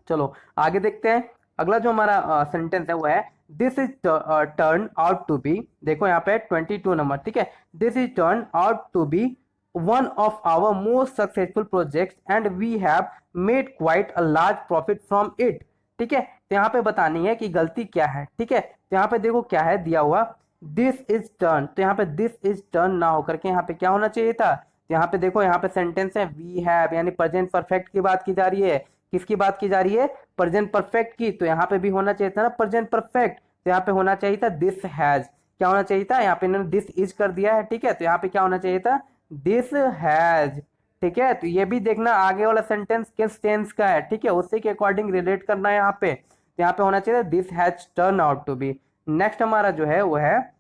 चलो आगे देखते हैं। अगला जो हमारा सेंटेंस है वो है this is turn out to be, देखो यहाँ पे 22 नंबर, ठीक है। This is turn out to be one of our most successful projects and we have made quite a large profit from it, ठीक है। तो यहाँ पे बतानी है कि गलती क्या है, ठीक है। तो यहाँ पे देखो क्या है दिया हुआ, दिस इज टर्न, तो यहाँ पे दिस इज टर्न ना होकर के यहाँ पे क्या होना चाहिए था, तो यहाँ पे देखो यहाँ पे सेंटेंस है वी हैव, यानी प्रेजेंट परफेक्ट की बात की जा रही है। किसकी बात की जा रही है, प्रेजेंट परफेक्ट की। तो यहाँ पे भी होना चाहिए था ना प्रेजेंट परफेक्ट, तो यहाँ पे होना चाहिए था दिस हैज। क्या होना चाहिए था, यहाँ पे इन्होंने दिस इज कर दिया है, ठीक है। तो यहाँ पे क्या होना चाहिए था, दिस हैज, ठीक है। तो ये भी देखना आगे वाला सेंटेंस किस टेंस का है, ठीक है, उसी के अकॉर्डिंग रिलेट करना है यहाँ पे। तो यहाँ पे होना चाहिए this has turn out to be. Next हमारा जो है वो है,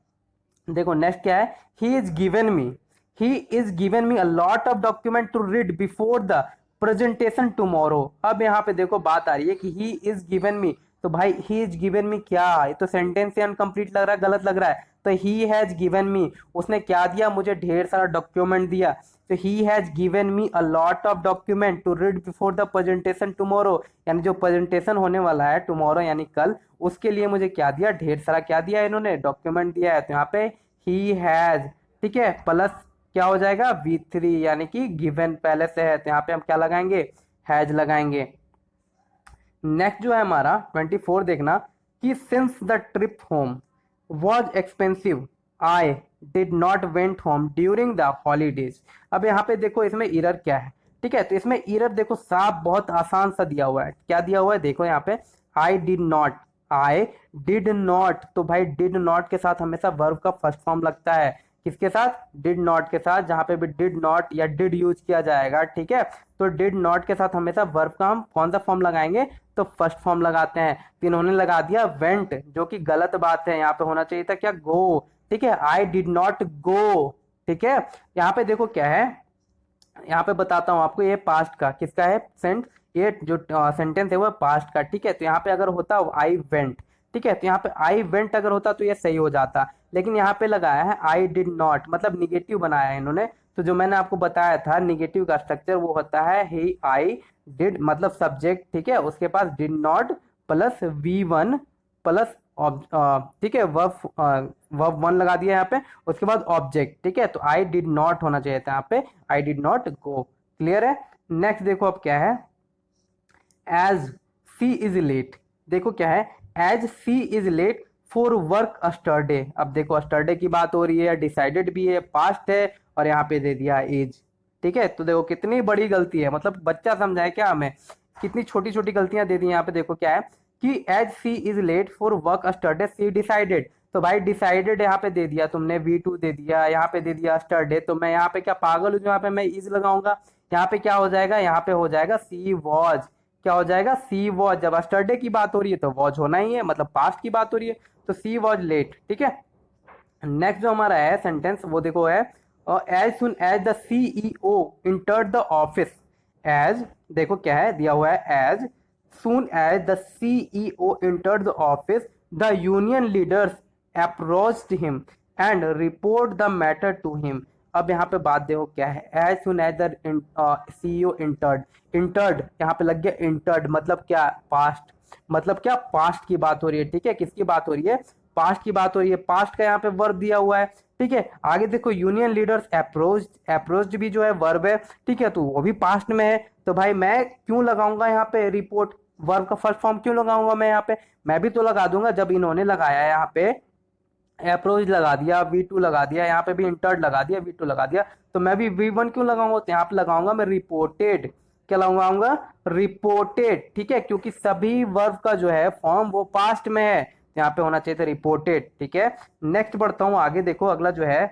देखो नेक्स्ट क्या है, he is given me a lot of document to read before the presentation tomorrow. अब यहाँ पे देखो बात आ रही है कि ही इज गिवन मी, तो भाई ही इज गिवन मी क्या, ये तो सेंटेंस से अनकंप्लीट लग रहा है, गलत लग रहा है। तो ही हैज गिवन मी, उसने क्या दिया, मुझे ढेर सारा डॉक्यूमेंट दिया। तो he has given me a lot of document to read before the presentation tomorrow, यानी जो प्रेजेंटेशन होने वाला है टुमारो यानी कल, उसके लिए मुझे क्या दिया, ढेर सारा क्या दिया इन्होंने, डॉक्यूमेंट दिया है। तो यहाँ पे ही हैज, ठीक है, प्लस क्या हो जाएगा V3, यानी कि गिवन पहले से है, तो यहाँ पे हम क्या लगाएंगे, हैज लगाएंगे। नेक्स्ट जो है हमारा 24 देखना कि since the trip home was expensive I did not went home during the holidays. अब यहाँ पे देखो इसमें एरर क्या है, ठीक है। तो इसमें एरर देखो साफ बहुत आसान सा दिया हुआ है, क्या दिया हुआ है देखो यहाँ पे, आई डिड नॉट। तो भाई डिड नॉट के साथ हमेशा वर्ब का फर्स्ट फॉर्म लगता है, किसके साथ, डिड नॉट के साथ। जहां पे भी डिड नॉट या डिड यूज किया जाएगा, ठीक है, तो डिड नॉट के साथ हमेशा वर्ब का हम कौन सा फॉर्म लगाएंगे, तो फर्स्ट फॉर्म लगाते हैं। तो इन्होंने लगा दिया वेंट, जो कि गलत बात है, यहाँ पे होना चाहिए था क्या, गो, ठीक है। आई डिड नॉट गो, ठीक है। यहाँ पे देखो क्या है, यहाँ पे बताता हूँ आपको, ये पास्ट का किसका है सेंट, ये जो सेंटेंस है वो पास्ट का, ठीक है। तो यहाँ पे अगर होता आई वेंट, ठीक है, तो यहाँ पे आई वेंट अगर होता तो ये सही हो जाता, लेकिन यहाँ पे लगाया है आई डिड नॉट, मतलब निगेटिव बनाया है इन्होंने। तो जो मैंने आपको बताया था निगेटिव का स्ट्रक्चर वो होता है ही आई डिड, मतलब सब्जेक्ट, ठीक है, उसके पास did not plus V1 plus, ठीक है, वर्ब 1 लगा दिया यहाँ पे, उसके बाद ऑब्जेक्ट, ठीक है। तो आई डिड नॉट होना चाहिए था यहाँ पे, I did not go, clear है। नेक्स्ट देखो अब क्या है, एज सी इज लेट, देखो क्या है, as she is late for work yesterday. अब देखो अस्टरडे की बात हो रही है, डिसाइडेड भी है, पास्ट है, और यहाँ पे दे दिया एज, ठीक है। तो देखो कितनी बड़ी गलती है, मतलब बच्चा समझाए क्या हमें, कितनी छोटी छोटी गलतियां दे दी यहाँ पे। देखो क्या है कि as she is late for work yesterday she decided, तो भाई डिसाइडेड यहाँ पे दे दिया तुमने, V2 दे दिया, यहाँ पे दे दिया अस्टरडे, तो मैं यहाँ पे क्या पागल हूँ, यहाँ पे मैं इज लगाऊंगा, यहाँ पे क्या हो जाएगा, यहाँ पे हो जाएगा सी वॉज, क्या हो जाएगा, सी वॉज। जब अस्टरडे की बात हो रही है तो वॉज होना ही है, मतलब पास्ट की बात हो रही है, तो सी वॉज लेट, ठीक है। नेक्स्ट जो हमारा है सेंटेंस वो देखो है, as soon as the CEO entered the office, as देखो क्या है दिया हुआ है, as soon as the CEO entered the office, the union leaders approached him and report the matter to him। अब यहाँ पे बात देखो क्या है, as soon as the CEO entered यहाँ पे लग गया entered, मतलब क्या, पास्ट, मतलब क्या, पास्ट की बात हो रही है, ठीक है। किसकी बात हो रही है, पास्ट की बात हो रही है, पास्ट का यहाँ पे वर्ब दिया हुआ है, ठीक है। आगे देखो यूनियन लीडर्स अप्रोच्ड भी जो है वर्ब है, ठीक है, तो वो भी पास्ट में है। तो भाई मैं क्यों लगाऊंगा यहाँ पे रिपोर्ट, वर्ब का फर्स्ट फॉर्म क्यों लगाऊंगा मैं यहाँ पे, मैं भी तो लगा दूंगा जब इन्होंने लगाया है यहाँ पे अप्रोच लगा दिया, V2 लगा दिया, यहाँ पे भी इंटर्ड लगा दिया, V2 लगा दिया, तो मैं भी V1 क्यों लगाऊंगा, तो यहाँ पे लगाऊंगा मैं रिपोर्टेड, क्या लगाऊंगा, रिपोर्टेड, ठीक है, क्योंकि सभी वर्ब का जो है फॉर्म वो पास्ट में है, यहाँ पे होना चाहिए था रिपोर्टेड, ठीक है। नेक्स्ट बढ़ता हूँ आगे, देखो अगला जो है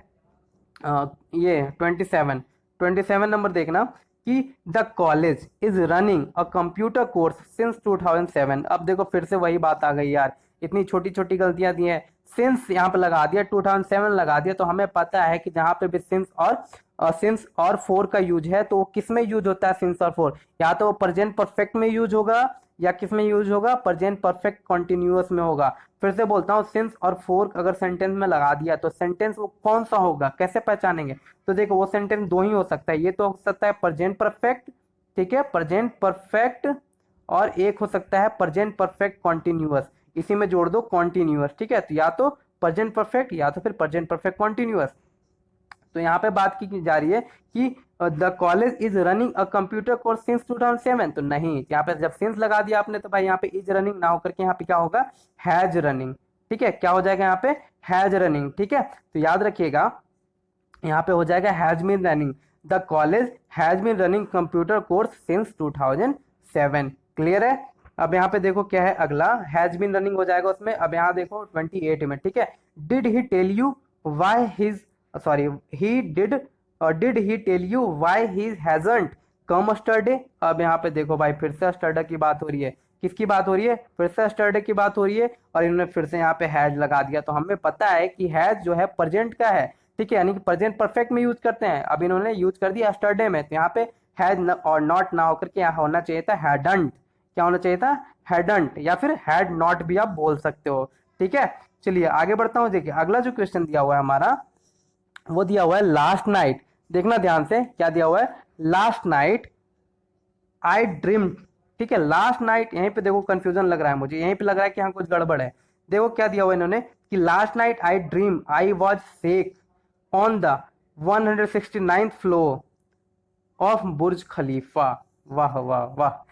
ये 27 नंबर देखना कि the college is running a computer course since 2007। अब देखो फिर से वही बात आ गई यार, इतनी छोटी छोटी गलतियां दी हैं, सिंस यहाँ पे लगा दिया, 2007 लगा दिया, तो हमें पता है कि जहां पे भी सिंस और फोर का यूज है तो वो किस में यूज होता है, सिंस और फोर, या तो प्रेजेंट परफेक्ट में यूज होगा या किस में यूज होगा, प्रेजेंट परफेक्ट कॉन्टिन्यूअस में होगा। फिर से बोलता हूँ, सिंस और फोर अगर सेंटेंस में लगा दिया तो सेंटेंस वो कौन सा होगा, कैसे पहचानेंगे, तो देखो वो सेंटेंस दो ही हो सकता है, ये तो हो सकता है प्रेजेंट परफेक्ट, ठीक है, प्रेजेंट परफेक्ट, और एक हो सकता है प्रेजेंट परफेक्ट कॉन्टिन्यूअस, इसी में जोड़ दो कॉन्टिन्यूअस, ठीक है, तो या तो प्रेजेंट परफेक्ट या तो फिर प्रेजेंट परफेक्ट कॉन्टिन्यूअस। तो यहाँ पे बात की जा रही है कि the college is running a computer course since 2007, तो नहीं, यहाँ पे जब सिंस लगा दिया आपने तो भाई यहाँ पे इज रनिंग ना होकर के यहाँ पे क्या होगा, हैज रनिंग, ठीक है, क्या हो जाएगा यहाँ पे, हैज रनिंग, ठीक है। तो याद रखिएगा यहाँ पे हो जाएगा has been running, the college has been running computer course since 2007, clear है। अब यहाँ पे देखो क्या है अगला, हैज बीन रनिंग हो जाएगा उसमें। अब यहाँ देखो 28 में, ठीक है, did he tell you why his sorry he did he tell you why he hasn't come yesterday. अब यहाँ पे देखो भाई फिर से स्टरडे की बात हो रही है, किसकी बात हो रही है, फिर से स्टरडे की बात हो रही है, और इन्होंने फिर से यहाँ पे हैज लगा दिया, तो हमें पता है कि हैज जो है प्रेजेंट का है, ठीक है, यानी कि प्रेजेंट परफेक्ट में यूज करते हैं, अब इन्होंने यूज कर दिया स्टरडे में, तो यहाँ पे हैज और नॉट ना होकर के यहाँ होना चाहिए था हैडंट, क्या होना चाहिए था, हैडंट, या फिर हैड नॉट भी आप बोल सकते हो, ठीक है। चलिए आगे बढ़ता हूँ, देखिए अगला जो क्वेश्चन दिया हुआ है हमारा वो दिया हुआ है लास्ट नाइट, देखना ध्यान से क्या दिया हुआ है, लास्ट नाइट आई ड्रीम, ठीक है, लास्ट नाइट, यहीं पे देखो कंफ्यूजन लग रहा है मुझे, यहीं पे लग रहा है कि हाँ कुछ गड़बड़ है। देखो क्या दिया हुआ है इन्होंने कि last night I dream I was sick on the 169th floor of Burj Khalifa. वाह वाह वाह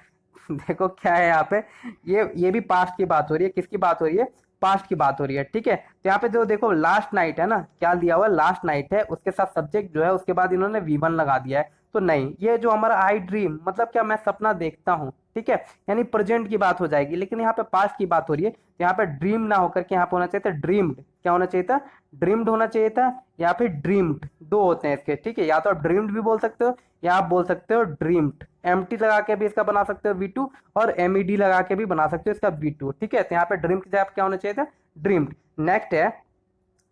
देखो क्या है यहाँ पे, ये भी पास्ट की बात हो रही है, किसकी बात हो रही है, पास्ट की बात हो रही है, ठीक है। तो यहाँ पे जो देखो लास्ट नाइट है ना, क्या दिया हुआ है, लास्ट नाइट है, उसके साथ सब्जेक्ट जो है उसके बाद इन्होंने V1 लगा दिया है, तो नहीं, ये जो हमारा आई ड्रीम मतलब क्या, मैं सपना देखता हूँ, ठीक है, यानी प्रेजेंट की बात हो जाएगी, लेकिन यहाँ पे पास्ट की बात हो रही है, तो यहाँ पे ड्रीम ना होकर के यहाँ पे होना चाहिए था ड्रीम्ड, क्या होना चाहिए था, ड्रीम्ड होना चाहिए था, या फिर ड्रीम्ड, दो होते हैं इसके, ठीक है, या तो आप ड्रीम्ड भी बोल सकते हो या आप बोल सकते हो ड्रीम्ड, एमटी लगा के भी इसका बना सकते हो V2, और MED लगा के भी बना सकते हो इसका V2, ठीक है, तो यहाँ पे ड्रीम की जगह क्या होना चाहिए था, ड्रीम्ड। नेक्स्ट है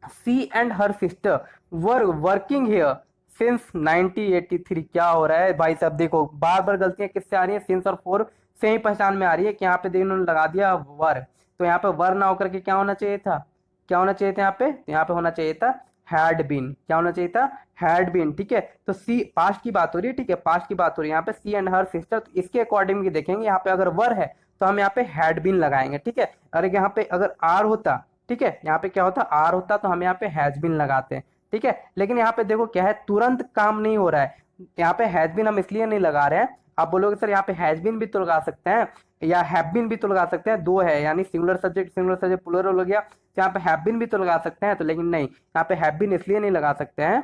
she and her sister were working here since 1983, क्या हो रहा है भाई साहब, देखो बार बार गलतियां किससे आ रही है, सिंस और फोर से ही पहचान में आ रही है कि यहाँ पे इन्होंने लगा दिया वर, तो यहाँ पे वर ना होकर के क्या होना चाहिए था, क्या होना चाहिए था यहाँ पे होना चाहिए था हैड बीन, क्या होना चाहिए था, हैड बीन, ठीक है। तो सी पास्ट की बात हो रही है, ठीक है, पास्ट की बात हो रही है, यहाँ पे सी एंड हर सिस्टर, तो इसके अकॉर्डिंग देखेंगे, यहाँ पे अगर वर है तो हम यहाँ पे हैड बीन लगाएंगे, ठीक है, और यहाँ पे अगर आर होता, ठीक है, यहाँ पे क्या होता, आर होता तो हम यहाँ पे हैज बीन लगाते हैं, ठीक है, लेकिन यहाँ पे देखो क्या है, तुरंत काम नहीं हो रहा है, यहाँ पे हैज बीन हम इसलिए नहीं लगा रहे हैं, आप बोलोगे सर यहाँ पे हैज बीन भी तो लगा सकते हैं या हैव बीन भी तो लगा सकते हैं, दो है यानी सिंगुलर सब्जेक्ट प्लूरल हो गया, तो यहाँ पे हैव बीन भी तो लगा सकते हैं, तो लेकिन नहीं, यहाँ पे हैव बीन इसलिए नहीं लगा सकते हैं,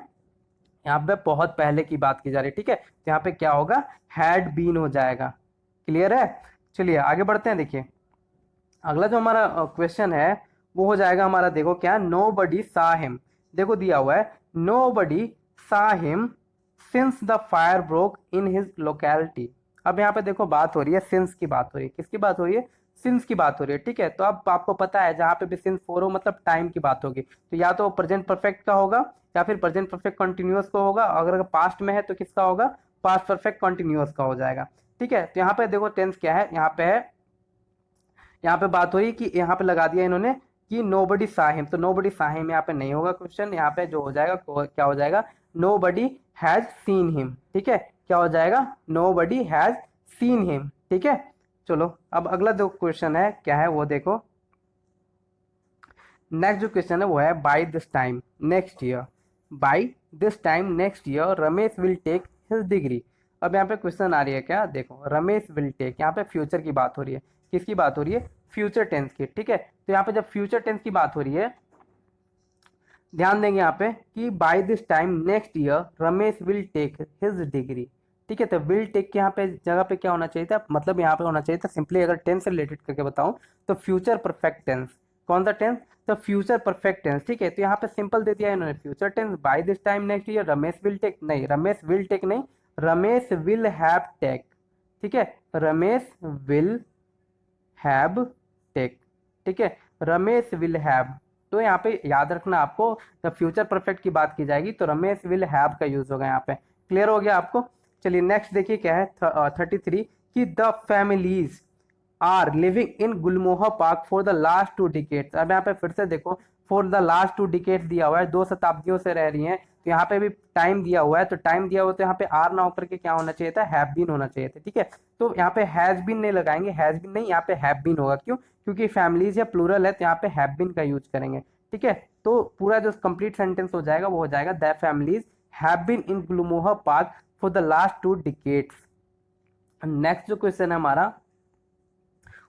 यहाँ पे बहुत पहले की बात की जा रही है, ठीक है, तो यहाँ पे क्या होगा, हैड बीन हो जाएगा, क्लियर है। चलिए आगे बढ़ते हैं, देखिए अगला जो हमारा क्वेश्चन है वो हो जाएगा हमारा, देखो क्या, नो बडी सा हिम, देखो दिया हुआ है nobody saw him since the fire broke in his locality. अब यहाँ पे देखो बात हो रही है सिंस की बात हो रही है, किसकी बात हो रही है, सिंस की बात हो रही है, ठीक है। तो अब आपको पता है जहाँ पे भी सिंस फोर हो मतलब टाइम की बात होगी, तो या तो प्रेजेंट परफेक्ट का होगा या फिर प्रेजेंट परफेक्ट कंटिन्यूअस का होगा, अगर पास्ट में है तो किसका होगा, पास्ट परफेक्ट कंटिन्यूअस का हो जाएगा, ठीक है। तो यहाँ पे देखो टेंस क्या है, यहाँ पे है, यहाँ पे बात हुई कि यहाँ पे लगा दिया इन्होंने कि नो बडी साहिम, तो नो बडी साहिम यहाँ पे नहीं होगा क्वेश्चन, यहाँ पे जो हो जाएगा क्या हो जाएगा, nobody has seen him, ठीक है, क्या हो जाएगा, nobody has seen him, ठीक है। चलो अब अगला जो क्वेश्चन है क्या है वो देखो, नेक्स्ट जो क्वेश्चन है वो है by this time next year, by this time next year Ramesh will take his degree. अब यहाँ पे क्वेश्चन आ रही है क्या, देखो रमेश विल टेक, यहाँ पे फ्यूचर की बात हो रही है, किसकी बात हो रही है, फ्यूचर टेंस की, ठीक है। तो यहाँ पे जब फ्यूचर टेंस की बात हो रही है, ध्यान देंगे यहाँ पे कि by this time next year Ramesh will take his degree, ठीक है। तो विल टेक के यहाँ पे जगह पे क्या होना चाहिए था, मतलब यहाँ पे होना चाहिए था सिंपली, अगर टेंस से रिलेटेड करके बताऊं तो फ्यूचर परफेक्ट टेंस। कौन सा टेंस, तो फ्यूचर परफेक्ट टेंस, ठीक है। तो यहाँ पे सिंपल दे दिया इन्होंने future tense, by this time next year Ramesh will take, नहीं रमेश विल टेक नहीं, रमेश विल हैव टेक, ठीक है, रमेश विल हैव टेक, ठीक है, रमेश विल हैव। तो यहाँ पे याद रखना आपको, जब फ्यूचर परफेक्ट की बात की जाएगी तो रमेश विल हैव का यूज होगा यहाँ पे। क्लियर हो गया आपको। चलिए नेक्स्ट देखिए क्या है, 33 कि the families are living in Gulmohar Park for the last 2 decades. अब यहाँ पे फिर से देखो, फॉर द लास्ट 2 डिकेट्स दिया हुआ है, 2 शताब्दियों से रह रही हैं, तो यहाँ पे भी टाइम दिया हुआ है, तो टाइम दिया हुआ तो यहाँ पे आर ना होकर के क्या होना चाहिए था, हैव बीन होना चाहिए था, ठीक है। तो यहाँ पे हैज बीन नहीं लगाएंगे, हैज बीन नहीं, यहाँ पे हैव बीन होगा, क्यों, क्योंकि फैमिलीज या प्लूरल है, तो यहाँ पे हैव बीन का यूज करेंगे, ठीक है। तो पूरा जो कंप्लीट सेंटेंस हो जाएगा वो हो जाएगा the families have been in Gulmohar Park for the last 2 decades. Next जो क्वेश्चन है हमारा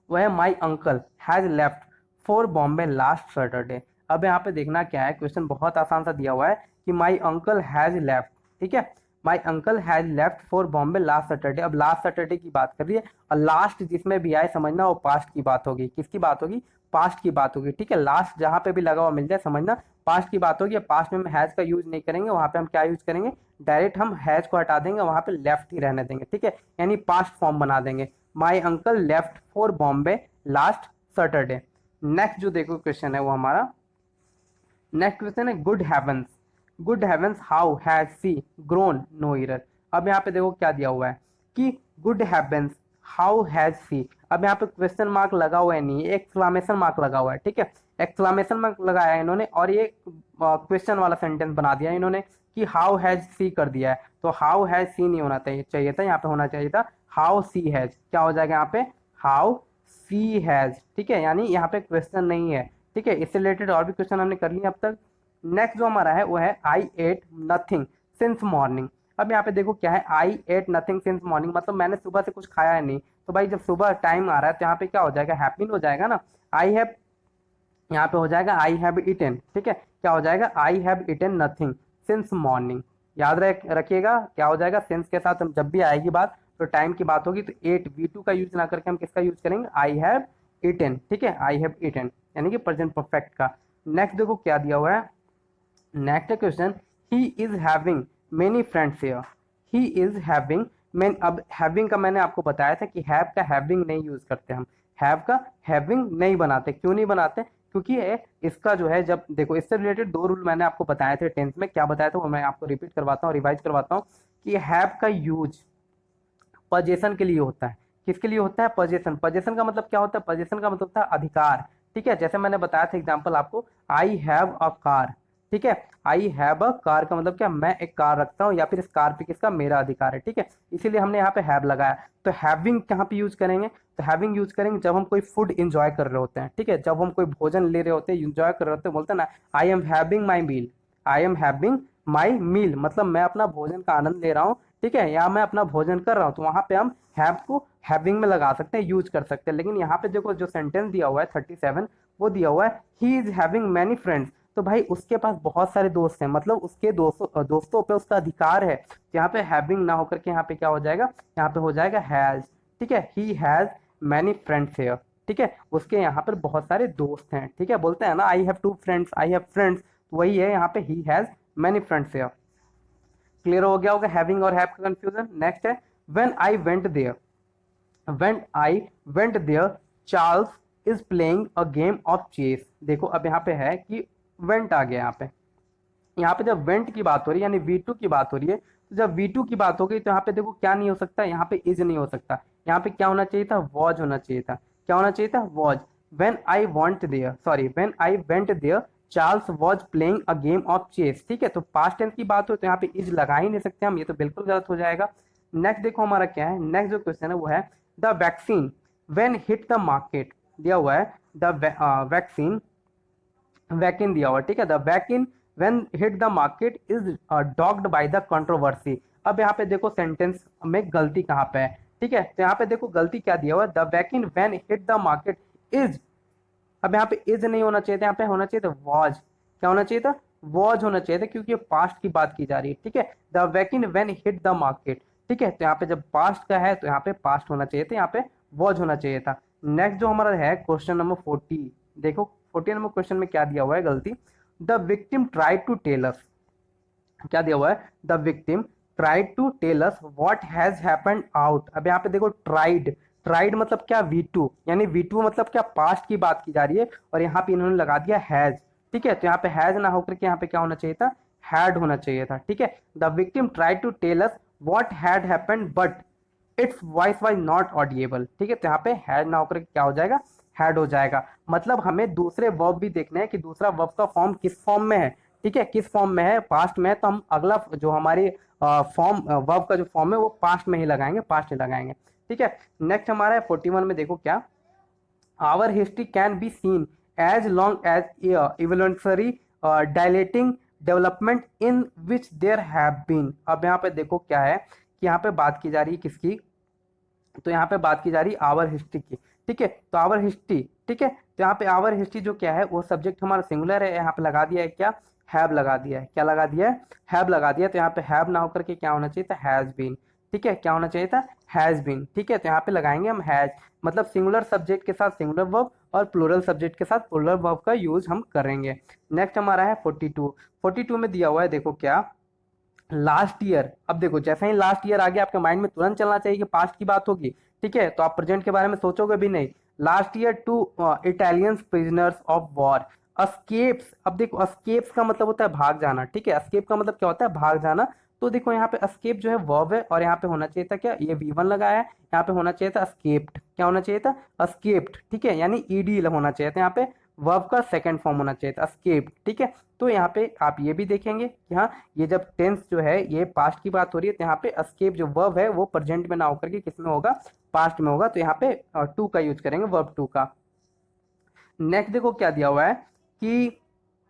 वो है my uncle has left for Bombay last Saturday. अब यहाँ पे देखना क्या है, क्वेश्चन बहुत आसान सा दिया हुआ है कि माई अंकल हैज लेफ्ट, ठीक है, my uncle has left for Bombay last Saturday. अब लास्ट सैटरडे की बात कर रही है, और लास्ट जिसमें भी आए समझना वो पास्ट की बात होगी, किसकी बात होगी, पास्ट की बात होगी, ठीक है। लास्ट जहां पे भी लगा हुआ मिल जाए समझना पास्ट की बात होगी। पास्ट में हम हैज का यूज नहीं करेंगे, वहां पे हम क्या यूज करेंगे, डायरेक्ट हम हैज को हटा देंगे, वहां पे लेफ्ट ही रहने देंगे, ठीक है, यानी पास्ट फॉर्म बना देंगे, my uncle left for Bombay last Saturday. Next जो देखो क्वेश्चन है वो हमारा, नेक्स्ट क्वेश्चन है good heavens, good heavens how has she grown no year. अब यहाँ पे देखो क्या दिया हुआ है कि good heavens how has she. अब यहाँ पे क्वेश्चन मार्क लगा हुआ है, नहीं एक्सक्लामेशन मार्क लगा हुआ है, ठीक है, एक्सक्लामेशन मार्क लगाया है इन्होंने, और ये क्वेश्चन वाला सेंटेंस बना दिया इन्होंने कि हाउ हैज सी कर दिया है। तो हाउ हैज सी नहीं होना चाहिए था, यहाँ पे होना चाहिए था हाउ सी हैज। क्या हो जाएगा यहाँ पे, हाउ सी हैज, ठीक है, यानी यहाँ पे क्वेश्चन नहीं है, ठीक है। इससे रिलेटेड और भी क्वेश्चन हमने कर लिए अब तक। नेक्स्ट जो हमारा है वो है आई एट नथिंग सिंस मॉर्निंग। अब यहाँ पे देखो क्या है, आई एट नथिंग सिंस मॉर्निंग, मतलब मैंने सुबह से कुछ खाया है नहीं। तो भाई जब सुबह टाइम आ रहा है तो यहाँ पे क्या हो जाएगा, हैप्पी हो जाएगा ना, आई हैव, यहाँ पे हो जाएगा आई हैव ईटन, ठीक है, क्या हो जाएगा, I have eaten nothing since morning. याद रखिएगा क्या हो जाएगा, सिंस के साथ हम जब भी आएगी बात तो टाइम की बात होगी तो एट V2 का यूज ना करके हम किसका यूज करेंगे, आई हैव ईटन, ठीक है, आई हैव ईटन यानी कि प्रेजेंट परफेक्ट का। नेक्स्ट देखो क्या दिया हुआ है, next question he is having many friends here, he is having man. अब हैविंग का मैंने आपको बताया था कि हैव का हैविंग नहीं यूज करते हम, हैव का हैविंग नहीं बनाते, क्यों नहीं बनाते, क्योंकि इसका जो है, जब देखो इससे रिलेटेड 2 रूल मैंने आपको बताए थे टेंथ में, क्या बताया था वो मैं आपको रिपीट करवाता हूँ, रिवाइज करवाता हूँ कि हैव का यूज पोजीशन के लिए होता है, किसके लिए होता है, पोजीशन। पोजीशन का मतलब क्या होता है, पोजीशन का मतलब होता है अधिकार, ठीक है। जैसे मैंने बताया था एग्जांपल आपको, आई हैव अ कार, ठीक है, आई हैव अ कार का मतलब क्या, मैं एक कार रखता हूँ, या फिर इस कार पे किसका, मेरा अधिकार है, ठीक है, इसीलिए हमने यहाँ पे हैव लगाया। तो हैविंग कहाँ पे यूज करेंगे, तो हैविंग यूज करेंगे जब हम कोई फूड इंजॉय कर रहे होते हैं, ठीक है, जब हम कोई भोजन ले रहे होते हैं, इंजॉय कर रहे होते हैं, बोलते हैं ना I am having my meal, I am having my meal, मतलब मैं अपना भोजन का आनंद ले रहा हूँ, ठीक है, या मैं अपना भोजन कर रहा हूँ, तो वहां पे हम हैव को हैविंग में लगा सकते हैं, यूज कर सकते हैं। लेकिन यहाँ पे देखो जो सेंटेंस दिया हुआ है 37, वो दिया हुआ है he is having many friends, तो भाई उसके पास बहुत सारे दोस्त हैं, मतलब उसके दोस्तों पे उसका अधिकार है। यहाँ पे हैविंग ना होकर के यहाँ पे क्या हो जाएगा, यहाँ पे हो जाएगा हैज, ठीक है, he has many friends here, ठीक है, उसके यहाँ पर बहुत सारे दोस्त हैं, ठीक है, बोलते हैं ना I have 2 friends, I have friends, तो वही है यहाँ पे he has many friends here. Clear हो गया होगा हैविंग और हैव का कंफ्यूजन। नेक्स्ट है when I went there, when I went there Charles is playing a game of chess. देखो अब यहाँ पे है कि वेंट आ गया, यहाँ पे जब वेंट की बात हो रही है यानी V2 की बात हो रही है, तो जब V2 की बात हो गई तो यहाँ पे देखो क्या नहीं हो सकता, यहाँ पे इज नहीं हो सकता, यहाँ पे क्या होना चाहिए था, वॉज होना चाहिए था, क्या होना चाहिए था, was. When I want there, sorry when I went there Charles was playing a game of chess, ठीक है, तो पास्ट टेंस की बात हो तो यहाँ पे इज लगा ही नहीं सकते हम, ये तो बिल्कुल गलत हो जाएगा। नेक्स्ट देखो हमारा क्या है, नेक्स्ट जो क्वेश्चन है वो है the vaccine when hit the market, दिया हुआ है द वैक्सीन वैकिन दिया हुआ, ठीक है। The vaccine when hit the market is dogged by the controversy. अब यहाँ पे देखो सेंटेंस में गलती कहाँ पे है, ठीक है। तो यहाँ पे देखो गलती क्या दिया हुआ है, the vaccine when hit the market is. अब यहाँ पे इज नहीं होना चाहिए था, यहाँ पे होना चाहिए था वॉज। क्या होना चाहिए था, वॉज होना चाहिए था, क्योंकि पास्ट की बात की जा रही है, ठीक है। The vaccine when hit the market, ठीक है। तो यहाँ पे जब पास्ट का है तो यहाँ पे पास्ट होना चाहिए था, यहाँ पे वॉज होना चाहिए था। नेक्स्ट जो हमारा है क्वेश्चन नंबर 40, देखो 40 नंबर क्वेश्चन में क्या दिया हुआ है गलती। The victim try to tell us, क्या दिया हुआ है, the victim tried to tell us what has happened out. अब यहाँ पे देखो ट्राइड, ट्राइड मतलब क्या, V2, यानी V2 मतलब क्या, पास्ट की बात की जा रही है, और यहाँ पे इन्होंने लगा दिया हैज, ठीक है। तो यहाँ पे हैज ना होकर के यहाँ पे क्या होना चाहिए था, हैड होना चाहिए था, ठीक है। The victim tried to tell us what had happened but its voice was not audible, ठीक है। तो यहाँ पे हैड ना होकर के क्या हो जाएगा, हैड हो जाएगा। मतलब हमें दूसरे वर्ब भी देखने हैं कि दूसरा वर्ब का फॉर्म किस फॉर्म में है, ठीक है, किस फॉर्म में है, पास्ट में है, तो हम अगला जो हमारी फॉर्म वर्ब का जो फॉर्म है वो पास्ट में ही लगाएंगे, पास्ट में लगाएंगे, ठीक है। नेक्स्ट हमारा है 41 में, देखो क्या, our history can be seen as long as evolutionary dilating development in which there have been. अब यहाँ पे देखो क्या है कि यहाँ पे बात की जा रही है किसकी, तो यहाँ पे बात की जा रही है आवर हिस्ट्री की, ठीक है। तो आवर हिस्ट्री, ठीक है। तो यहाँ पे आवर हिस्ट्री जो क्या है, वो सब्जेक्ट हमारा सिंगुलर है, यहाँ पे लगा दिया है क्या, हैव लगा दिया है, क्या लगा दिया है, हैव लगा दिया। तो यहाँ पे हैव ना होकर के क्या होना चाहिए था, हैज बीन, ठीक है। क्या होना चाहिए था, हैज बीन, ठीक है। तो यहाँ पे लगाएंगे हम हैज, मतलब सिंगुलर सब्जेक्ट के साथ सिंगुलर वर्ब और प्लूरल सब्जेक्ट के साथ प्लूरल वर्ब का यूज हम करेंगे। नेक्स्ट हमारा है 42, 42 में दिया हुआ है, देखो क्या, लास्ट ईयर। अब देखो जैसे ही लास्ट ईयर आ गया आपके माइंड में तुरंत चलना चाहिए कि पास्ट की बात होगी, ठीक है। तो आप प्रेजेंट के बारे में सोचोगे भी नहीं। Last year two Italians prisoners of war escapes. अब देखो अस्केप्स का मतलब होता है भाग जाना, ठीक है। अस्केप का मतलब क्या होता है, भाग जाना। तो देखो यहाँ पे अस्केप जो है वर्ब है, और यहाँ पे होना चाहिए था क्या, ये V1 लगाया है, यहाँ पे होना चाहिए था अस्केप्ड, क्या होना चाहिए था, अस्केप्ड, ठीक है। यानी ईडी होना चाहिए था, यहाँ पे वर्ब का सेकंड फॉर्म होना चाहिए था, अस्केप्ड, ठीक है। तो यहाँ पे आप ये भी देखेंगे कि हाँ, ये जब टेंस जो है ये पास्ट की बात हो रही है, तो यहाँ पे एस्केप जो वर्ब है वो प्रेजेंट में ना होकर के किस में होगा, पास्ट में होगा। तो यहाँ पे टू का यूज करेंगे, वर्ब टू का। नेक्स्ट देखो क्या दिया हुआ है कि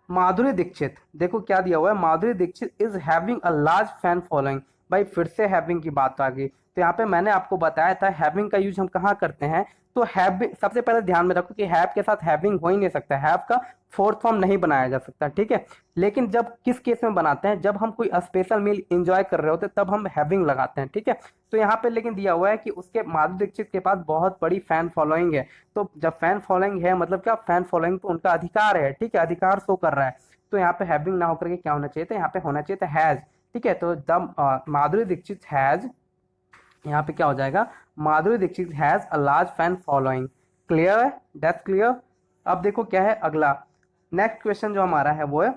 माधुरी दीक्षित, देखो क्या दिया हुआ है, Madhuri Dixit is having a large fan following. भाई फिर से हैविंग की बात आ गई। तो यहाँ पे मैंने आपको बताया था हैविंग का यूज हम कहाँ करते हैं, तो हैव, सबसे पहले ध्यान में रखो कि हैव के साथ हैविंग हो ही नहीं सकता, हैव का फोर्थ फॉर्म नहीं बनाया जा सकता, ठीक है। लेकिन जब किस केस में बनाते हैं, जब हम कोई स्पेशल मील एंजॉय कर रहे होते हैं तब हम हैविंग लगाते हैं, ठीक है। तो यहाँ पे लेकिन दिया हुआ है कि उसके माधुरी दीक्षित के पास बहुत बड़ी फैन फॉलोइंग है। तो जब फैन फॉलोइंग है मतलब क्या, फैन फॉलोइंग तो उनका अधिकार है, ठीक है, अधिकार शो कर रहा है। तो यहाँ पे हैविंग ना होकर के क्या होना चाहिए था, यहाँ पे होना चाहिए था हैज, ठीक है। तो द माधुरी दीक्षित हैज, यहाँ पे क्या हो जाएगा, Madhuri Dixit has a large fan following. Clear है, दैट्स क्लियर। अब देखो क्या है अगला, नेक्स्ट क्वेश्चन जो हमारा है वो है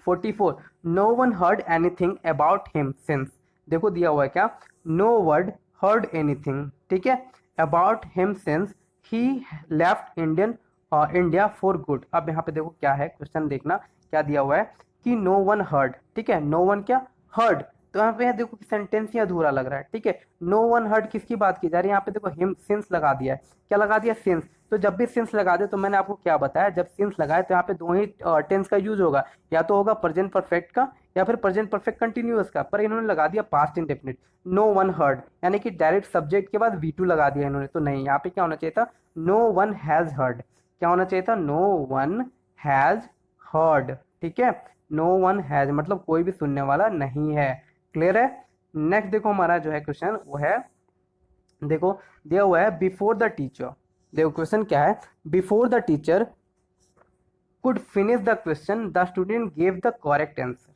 44, no one heard anything about him since. देखो दिया हुआ है क्या, नो वर्ड हर्ड एनीथिंग, ठीक है, about him since he left India for good. अब यहाँ पे देखो क्या है क्वेश्चन, देखना क्या दिया हुआ है कि नो वन हर्ड, ठीक है, नो वन क्या, हर्ड। तो यहाँ पे देखो सेंटेंस ही अधूरा लग रहा है, ठीक है। नो वन हर्ड किसकी बात की जा रही है, यहाँ पे देखो हिम सिंस लगा दिया है, क्या लगा दिया, सिंस। तो जब भी सिंस लगा दे तो मैंने आपको क्या बताया, जब सिंस लगाए तो यहाँ पे दो ही टेंस का यूज होगा, या तो होगा प्रेजेंट परफेक्ट का या फिर प्रेजेंट परफेक्ट कंटिन्यूअस का, पर इन्होंने लगा दिया past indefinite. No one heard यानी कि डायरेक्ट सब्जेक्ट के बाद V2 लगा दिया इन्होंने, तो नहीं, यहाँ पे क्या होना चाहिए था, नो वन हैज हर्ड, क्या होना चाहिए था, नो वन हैज हर्ड, ठीक है। नो वन हैज मतलब कोई भी सुनने वाला नहीं है। क्लियर है। नेक्स्ट देखो हमारा जो है क्वेश्चन वो है, देखो दिया हुआ है बिफोर द टीचर। देखो क्वेश्चन क्या है, before the teacher could finish the question the student gave the correct answer.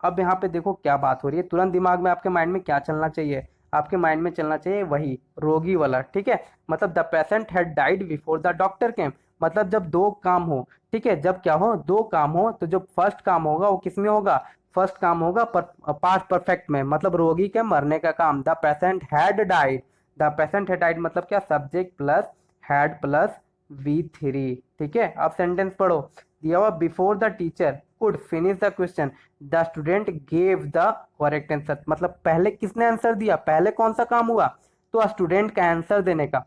अब यहाँ पे देखो क्या बात हो रही है, तुरंत दिमाग में आपके माइंड में क्या चलना चाहिए, आपके माइंड में चलना चाहिए वही रोगी वाला, ठीक है। मतलब the patient had died before the doctor केम, मतलब जब दो काम हो, ठीक है, जब क्या हो, दो काम हो, तो जो फर्स्ट काम होगा वो किस में होगा, फर्स्ट काम होगा पास्ट परफेक्ट में, मतलब रोगी के मरने का काम। The patient had died, the patient had died मतलब क्या, subject plus had plus V3, ठीक है। अब सेंटेंस पढ़ो, दिया हुआ before the teacher could finish the question the student gave the correct answer, मतलब पहले किसने आंसर दिया, पहले कौन सा काम हुआ, तो स्टूडेंट का आंसर देने का।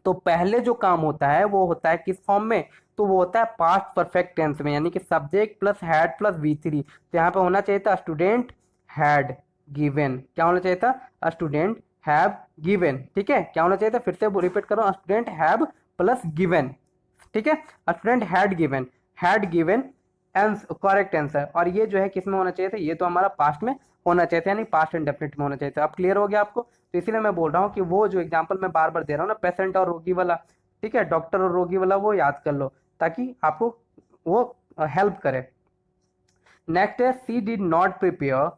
तो पहले जो काम होता है वो होता है किस फॉर्म में, तो वो होता है पास्ट परफेक्ट टेंस में, यानी कि subject plus had plus V3। तो यहाँ पे होना चाहिए था स्टूडेंट हैड गिवन, क्या होना चाहिए था, स्टूडेंट हैव गिवन। ठीक है, क्या होना चाहिए था, फिर से रिपीट करो, स्टूडेंट हैव प्लस गिवन। ठीक है, student had given correct answer. और ये जो है किस में होना चाहिए था, ये तो हमारा पास्ट में होना चाहिए था, यानी पास्ट इंडेफिनिट में होना चाहिए था। अब क्लियर हो गया आपको। तो इसीलिए मैं बोल रहा हूँ कि वो जो एग्जांपल मैं बार बार दे रहा हूँ ना, पेशेंट और रोगी वाला, ठीक है, डॉक्टर और रोगी वाला, वो याद कर लो ताकि आपको वो हेल्प करे। नेक्स्ट है she did not prepare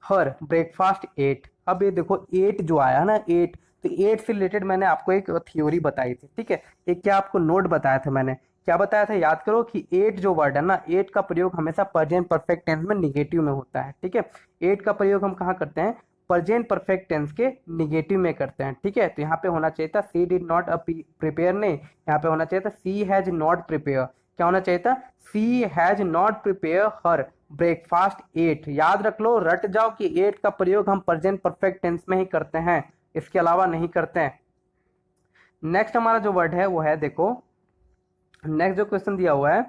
her breakfast yet. अब ये देखो एट जो आया ना, एट, तो एट से रिलेटेड मैंने आपको एक थ्योरी बताई थी। ठीक है, एक क्या आपको नोट बताया था मैंने, क्या बताया था, याद करो कि एट जो वर्ड है ना, एट का प्रयोग हमेशा प्रेजेंट परफेक्ट टेंस में निगेटिव में होता है। ठीक है, एट का प्रयोग हम कहाँ करते हैं, प्रेजेंट परफेक्ट टेंस के निगेटिव में करते हैं। ठीक है, तो यहाँ पे होना चाहिए था सी डिड नॉट प्रिपेयर, नहीं, यहाँ पे होना चाहिए था सी हैज नॉट प्रिपेयर। क्या होना चाहिए था, she has not prepare her breakfast yet. याद रख लो, रट जाओ कि एट का प्रयोग हम प्रेजेंट परफेक्ट टेंस में ही करते हैं, इसके अलावा नहीं करते हैं। नेक्स्ट हमारा जो वर्ड है वो है, देखो नेक्स्ट जो क्वेश्चन दिया हुआ है,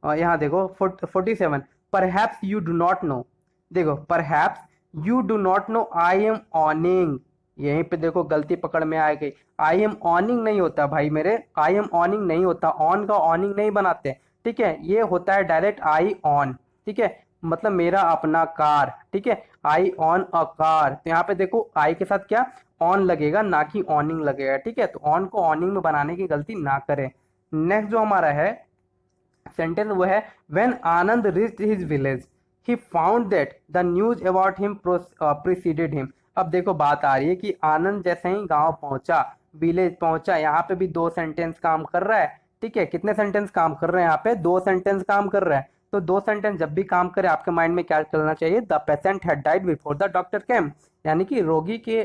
और यहाँ देखो 47, perhaps you do not know. देखो perhaps you do not know I am owning, यहीं पे देखो गलती पकड़ में आ गई। आई एम ऑनिंग नहीं होता भाई मेरे, आई एम ऑनिंग नहीं होता, ऑन का ऑनिंग नहीं बनाते। ठीक है, ये होता है डायरेक्ट आई ऑन। ठीक है, मतलब मेरा अपना कार। ठीक है, आई ऑन अ कार, तो यहाँ पे देखो आई के साथ क्या ऑन लगेगा, ना कि ऑनिंग लगेगा। ठीक है, तो ऑन को ऑनिंग में बनाने की गलती ना करें। नेक्स्ट जो हमारा है सेंटेंस वो है, when Anand reached his village he found that the news about him preceded him. अब देखो बात आ रही है कि आनंद जैसे ही गांव पहुंचा, विलेज पहुंचा, यहाँ पे भी दो सेंटेंस काम कर रहा है। ठीक है, कितने सेंटेंस काम कर रहे हैं, यहाँ पे दो सेंटेंस काम कर रहे हैं। तो दो सेंटेंस जब भी काम करे आपके माइंड में क्या चलना चाहिए, the patient had died before the doctor केम, यानी कि रोगी के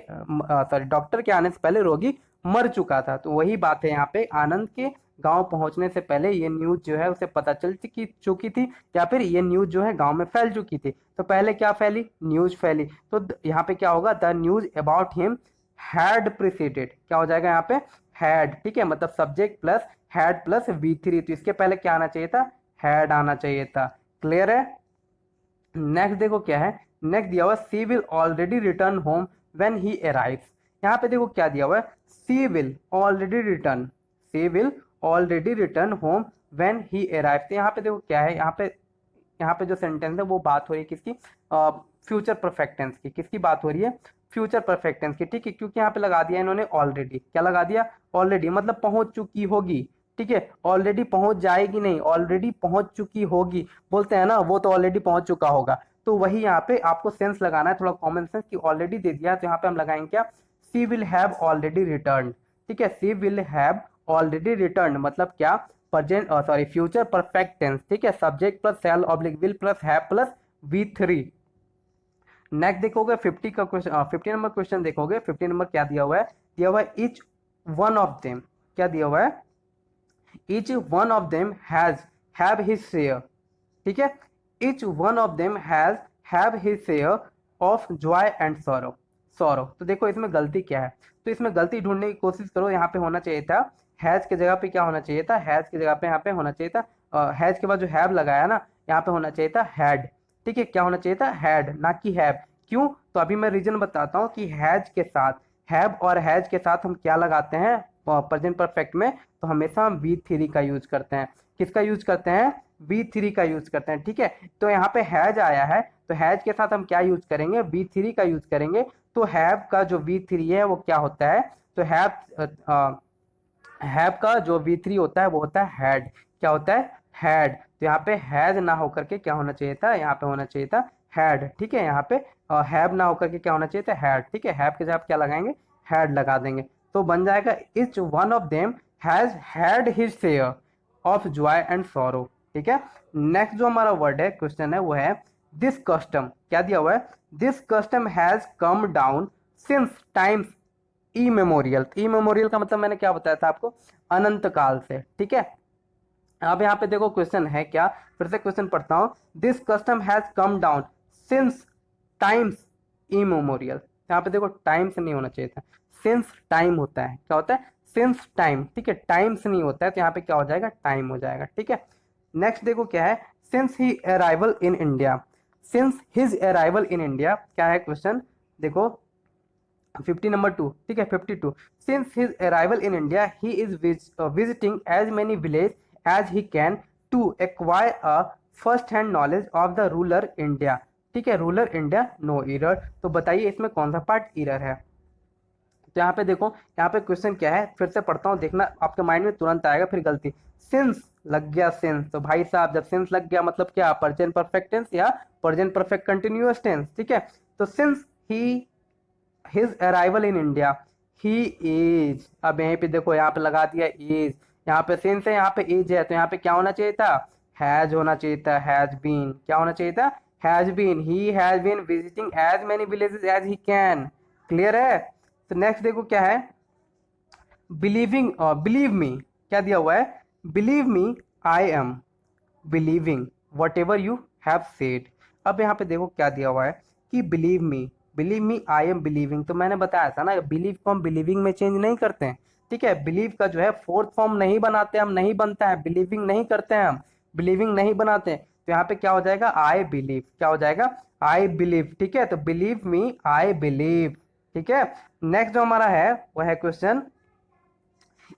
डॉक्टर के आने से पहले रोगी मर चुका था। तो वही बात है, यहाँ पे आनंद के गांव पहुंचने से पहले ये न्यूज जो है उसे पता चल चुकी थी, या फिर ये न्यूज जो है गांव में फैल चुकी थी। तो पहले क्या फैली, न्यूज फैली। तो यहाँ पे क्या होगा, the news about him had preceded, क्या हो जाएगा यहाँ पे, हैड। ठीक है, मतलब subject plus had plus V3, तो इसके पहले क्या आना चाहिए था, हैड आना चाहिए था। क्लियर है। नेक्स्ट देखो क्या है, नेक्स्ट दिया हुआ she will already return home when he arrives. यहाँ पे देखो क्या दिया हुआ है, she will already return, she will already return home when he arrives. तो यहाँ पे देखो क्या है, यहाँ पे जो सेंटेंस है वो बात हो रही है किसकी, फ्यूचर परफेक्ट टेंस की। किसकी बात हो रही है, फ्यूचर परफेक्ट टेंस की। ठीक है, क्योंकि यहाँ पे लगा दिया इन्होंने ऑलरेडी, क्या लगा दिया, ऑलरेडी, मतलब पहुंच चुकी होगी। ठीक है, ऑलरेडी पहुंच जाएगी नहीं, ऑलरेडी पहुंच चुकी होगी, बोलते हैं ना, वो तो ऑलरेडी पहुंच चुका होगा। तो वही यहाँ पे आपको सेंस लगाना है, थोड़ा कॉमन सेंस, कि ऑलरेडी दे दिया तो यहाँ पे हम लगाएंगे क्या, she will have already return. ठीक है, she will have already return मतलब क्या, present sorry future perfect tense. ठीक है, subject plus shall oblique will plus have plus V3। Next देखोगे 50 का क्वेश्चन, 50 नंबर क्वेश्चन देखोगे, 50 नंबर क्या दिया हुआ है, दिया हुआ है ईच वन ऑफ देम, क्या दिया हुआ है, each one of them has have his share। ठीक है, each one of them has have his share of joy and sorrow। तो देखो इसमें गलती क्या है, तो इसमें गलती ढूंढने की कोशिश करो। यहाँ पे होना चाहिए था हैज की जगह पे क्या होना चाहिए था, हैज की जगह पे यहाँ पे होना चाहिए था, हैज के बाद जो हैव लगाया ना, यहाँ पे होना चाहिए था हैड। ठीक है, क्या होना चाहिए था, हैड, ना कि हैव। क्यों, तो अभी मैं रीजन बताता हूँ कि हैज के साथ, हैव और हैज के साथ हम क्या लगाते हैं प्रेजेंट परफेक्ट में, तो हमेशा हम V3 का यूज करते हैं। किसका यूज करते हैं, V3 का यूज करते हैं। ठीक है, तो यहाँ पे हैज आया है, तो हैज के साथ हम क्या यूज करेंगे, V3 का यूज करेंगे। तो हैव का जो V3 है वो क्या होता है, तो हैव का जो V3 होता है वो होता है हैड। क्या होता है, हैड। तो यहाँ पे हैज ना होकर के क्या होना चाहिए था, यहाँ पे होना चाहिए था हैड। ठीक है, यहाँ पे हैव ना होकर के क्या होना चाहिए था, हैड। ठीक है, हैव के जगह क्या लगाएंगे, हैड लगा देंगे, तो बन जाएगा each one of them has had his share of Joy and sorrow. ठीक है, नेक्स्ट जो हमारा वर्ड है, क्वेश्चन है, वो है दिस कस्टम। क्या दिया हुआ है, this custom has come down since times immemorial. Immemorial का मतलब मैंने क्या बताया था आपको, अनंत काल से। ठीक है, अब यहाँ पे देखो क्वेश्चन है क्या, फिर से क्वेश्चन पढ़ता हूँ, this custom has come down since times immemorial. यहाँ पे देखो टाइम्स नहीं होना चाहिए था, सिंस टाइम होता है, क्या होता है, सिंस टाइम, ठीक है, टाइम से नहीं होता है तो यहाँ पे क्या हो जाएगा, टाइम हो जाएगा, ठीक है। नेक्स्ट देखो क्या है, since he arrival in India, since his arrival in India, क्या है क्वेश्चन, देखो 50 नंबर 2, ठीक है, 52, since his arrival in India he is visiting as many village as he can to acquire a first hand knowledge of the rural India, ठीक है, rural India no error. तो बताइए इसमें कौन सा पार्ट एरर है। तो यहाँ पे देखो, यहाँ पे क्वेश्चन क्या है, फिर से पढ़ता हूँ, देखना आपके माइंड में तुरंत आएगा फिर गलती। सिंस लग गया सिंस, तो भाई साहब जब सिंस लग गया मतलब क्या, प्रेजेंट परफेक्ट टेंस या प्रेजेंट परफेक्ट कंटिन्यूअस टेंस, ठीक है। तो since he his arrival in India he is, अब यहीं पे देखो यहाँ पे लगा दिया इज, यहाँ पे सिंस है, यहाँ पे इज है, तो यहाँ पे क्या होना चाहिए था, हैज होना चाहिए था, हैज बीन, क्या होना चाहिए था, has been, he has been visiting as many villages as he can, clear है। तो नेक्स्ट देखो क्या है, बिलीविंग, बिलीव मी, क्या दिया हुआ है, believe me I am believing what ever you have said. अब यहाँ पे देखो क्या दिया हुआ है कि believe me I am believing, तो मैंने बताया था ना, बिलीव को हम बिलीविंग में चेंज नहीं करते हैं, ठीक है, बिलीव का जो है फोर्थ फॉर्म नहीं बनाते हम, नहीं बनता है, बिलीविंग नहीं करते हैं हम, बिलीविंग नहीं बनाते हैं, तो यहाँ पे क्या हो जाएगा, आई बिलीव, क्या हो जाएगा, आई बिलीव, ठीक है, तो बिलीव मी आई बिलीव, ठीक है। नेक्स्ट जो हमारा है वो है question,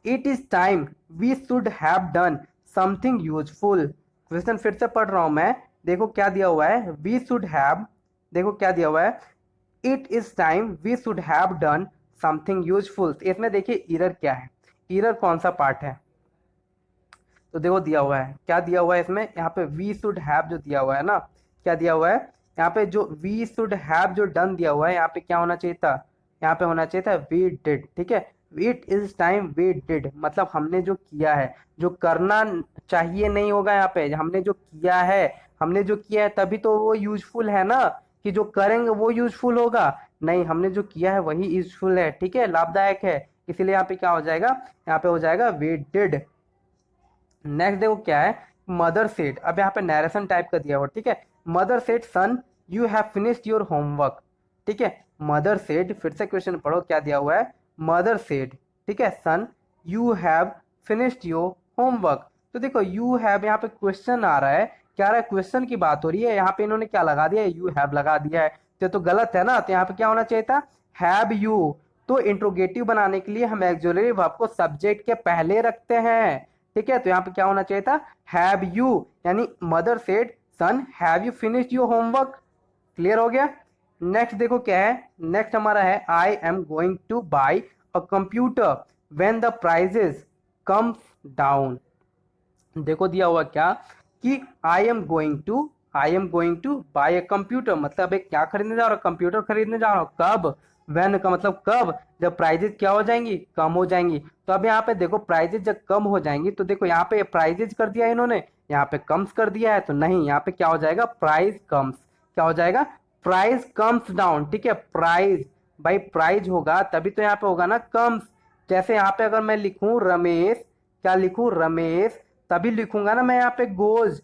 it is time we should have done something useful. Question फिर से पढ़ रहा हूं मैं, देखो क्या दिया हुआ है, वी शुड हैव, देखो क्या दिया हुआ है, it is time we should have done something useful. इसमें देखिए एरर क्या है, एरर कौन सा पार्ट है, तो देखो दिया हुआ है, क्या दिया हुआ है इसमें, यहाँ पे वी शुड हैव जो दिया हुआ है ना, क्या दिया हुआ है, यहाँ पे जो वी शुड हैव जो डन दिया हुआ है, यहाँ पे क्या होना चाहिए था, यहाँ पे होना चाहिए था वी डिड, ठीक है, it is time we did, मतलब हमने जो किया है, जो करना चाहिए नहीं होगा, यहाँ पे हमने जो किया है, हमने जो किया है तभी तो वो यूजफुल है ना, कि जो करेंगे वो यूजफुल होगा, नहीं हमने जो किया है वही यूजफुल है, ठीक है, लाभदायक है, इसीलिए यहाँ पे क्या हो जाएगा, यहाँ पे हो जाएगा वी डिड। नेक्स्ट देखो क्या है, मदर सेड, अब यहाँ पे नरेशन टाइप का दिया हुआ, ठीक है, mother said son you have finished your homework, ठीक है, मदर सेड, फिर से क्वेश्चन पढ़ो क्या दिया हुआ है, मदर सेड, ठीक है, son you have finished your homework. तो देखो यू हैव, यहाँ पे क्वेश्चन आ रहा है, क्या रहा है, क्वेश्चन की बात हो रही है, यहाँ पे इन्होंने क्या लगा दिया है, यू हैव लगा दिया है, तो गलत है ना, तो यहाँ पे क्या होना चाहिए था, हैव यू। तो इंट्रोगेटिव बनाने के लिए हम एक्सुलरी वर्ब को सब्जेक्ट के पहले रखते हैं, ठीक है, तो यहाँ पे क्या होना चाहिए था, हैव यू, यानी mother said son have you finished your homework, clear हो गया। नेक्स्ट देखो क्या है, नेक्स्ट हमारा है, I am going to buy a computer when the prices comes down. देखो दिया हुआ क्या कि I am going to buy a computer, मतलब एक क्या खरीदने जा रहा हूँ, कंप्यूटर खरीदने जा रहा हूँ, कब, व्हेन का मतलब कब, जब प्राइजेस क्या हो जाएंगी, कम हो जाएंगी। तो अब यहाँ पे देखो प्राइजेस जब कम हो जाएंगी, तो देखो यहाँ पे प्राइजेस कर दिया इन्होंने, यहाँ पे कम्स कर दिया है, तो नहीं, यहाँ पे क्या हो जाएगा, प्राइस कम्स, क्या हो जाएगा, प्राइस कम्स डाउन, ठीक है, प्राइस, भाई प्राइस होगा तभी तो यहाँ पे होगा ना कम्स। जैसे यहाँ पे अगर मैं लिखूं रमेश, क्या लिखूं रमेश, तभी लिखूंगा ना मैं यहाँ पे गोज,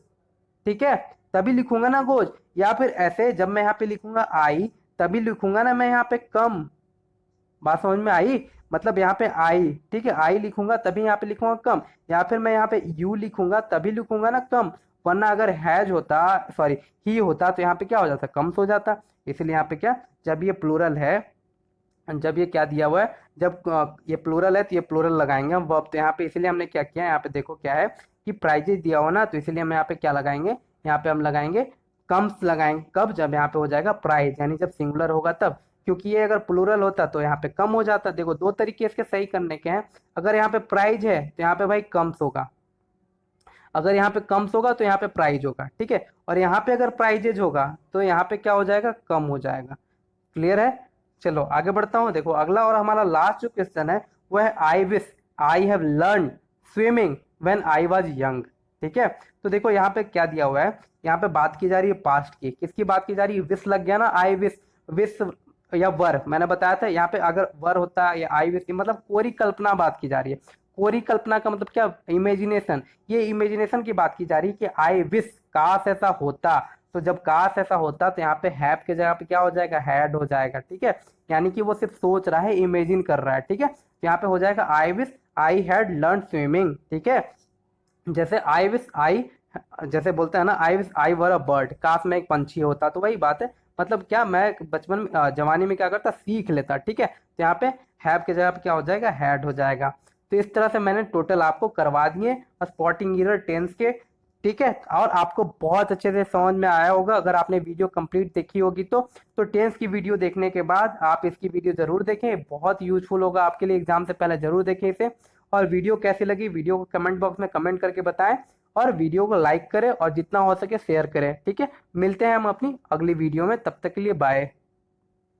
ठीक है, तभी लिखूंगा ना गोज, या फिर ऐसे जब मैं यहाँ पे लिखूंगा आई, तभी लिखूंगा ना मैं यहाँ पे कम, बात समझ में आई, मतलब यहाँ पे आई, ठीक है, आई लिखूंगा तभी यहाँ पे लिखूंगा कम, या फिर मैं यहाँ पे यू लिखूंगा तभी लिखूंगा ना कम, वरना अगर हैज होता, सॉरी ही होता, तो यहाँ पे क्या हो जाता, कम्स हो जाता। इसलिए यहाँ पे क्या, जब ये प्लूरल है, जब ये क्या दिया हुआ है, जब ये प्लूरल है तो ये प्लूरल लगाएंगे हम वर्ब, तो यहाँ पे इसलिए हमने क्या किया, यहाँ पे देखो क्या है कि प्राइजेस दिया हुआ ना, तो इसलिए हम यहाँ पे क्या लगाएंगे, यहाँ पे हम लगाएंगे कम्स लगाएंगे, कब, जब यहाँ पे हो जाएगा प्राइज, यानी जब सिंगुलर होगा तब, क्योंकि ये अगर प्लूरल होता तो यहाँ पे कम हो जाता। देखो दो तरीके इसके सही करने के हैं, अगर यहाँ पे प्राइज है तो यहाँ पे भाई कम्स होगा, अगर यहाँ पे कम्स होगा तो यहाँ पे प्राइज होगा, ठीक है, और यहाँ पे अगर प्राइजेज होगा तो यहाँ पे क्या हो जाएगा, कम हो जाएगा, क्लियर है। चलो आगे बढ़ता हूँ, देखो अगला और हमारा लास्ट जो क्वेश्चन है वो है, I wish I have learn swimming when I was young, ठीक है। तो देखो यहाँ पे क्या दिया हुआ है, यहाँ पे बात की जा रही है पास्ट की, किसकी बात की जा रही है, विश लग गया ना, आई विश, विश या वर, मैंने बताया था यहाँ पे अगर वर होता या आई विश, मतलब कोरी कल्पना बात की जा रही है, कोरी कल्पना का मतलब क्या, इमेजिनेशन, ये इमेजिनेशन की बात की जा रही है कि आई विश, काश ऐसा होता, तो जब काश ऐसा होता तो यहाँ पे हैव के जगह पे क्या हो जाएगा, हैड हो जाएगा, ठीक है, यानी कि वो सिर्फ सोच रहा है, इमेजिन कर रहा है, ठीक है। यहाँ पे हो जाएगा I wish I had learn swimming. ठीक है, जैसे आई विश आई, जैसे बोलते हैं ना I wish I were a bird, काश मैं एक पंछी होता, तो वही बात है। मतलब क्या मैं बचपन में जवानी में क्या करता, सीख लेता। ठीक है, तो यहाँ पे हैव की जगह पे क्या हो जाएगा, हैड हो जाएगा। तो इस तरह से मैंने टोटल आपको करवा दिए स्पॉटिंग एरर टेंस के। ठीक है, और आपको बहुत अच्छे से समझ में आया होगा अगर आपने वीडियो कंप्लीट देखी होगी तो टेंस की वीडियो देखने के बाद आप इसकी वीडियो जरूर देखें, बहुत यूजफुल होगा आपके लिए, एग्जाम से पहले जरूर देखें इसे। और वीडियो कैसी लगी वीडियो को कमेंट बॉक्स में कमेंट करके बताएं, और वीडियो को लाइक करें और जितना हो सके शेयर करें। ठीक है, मिलते हैं हम अपनी अगली वीडियो में, तब तक के लिए बाय।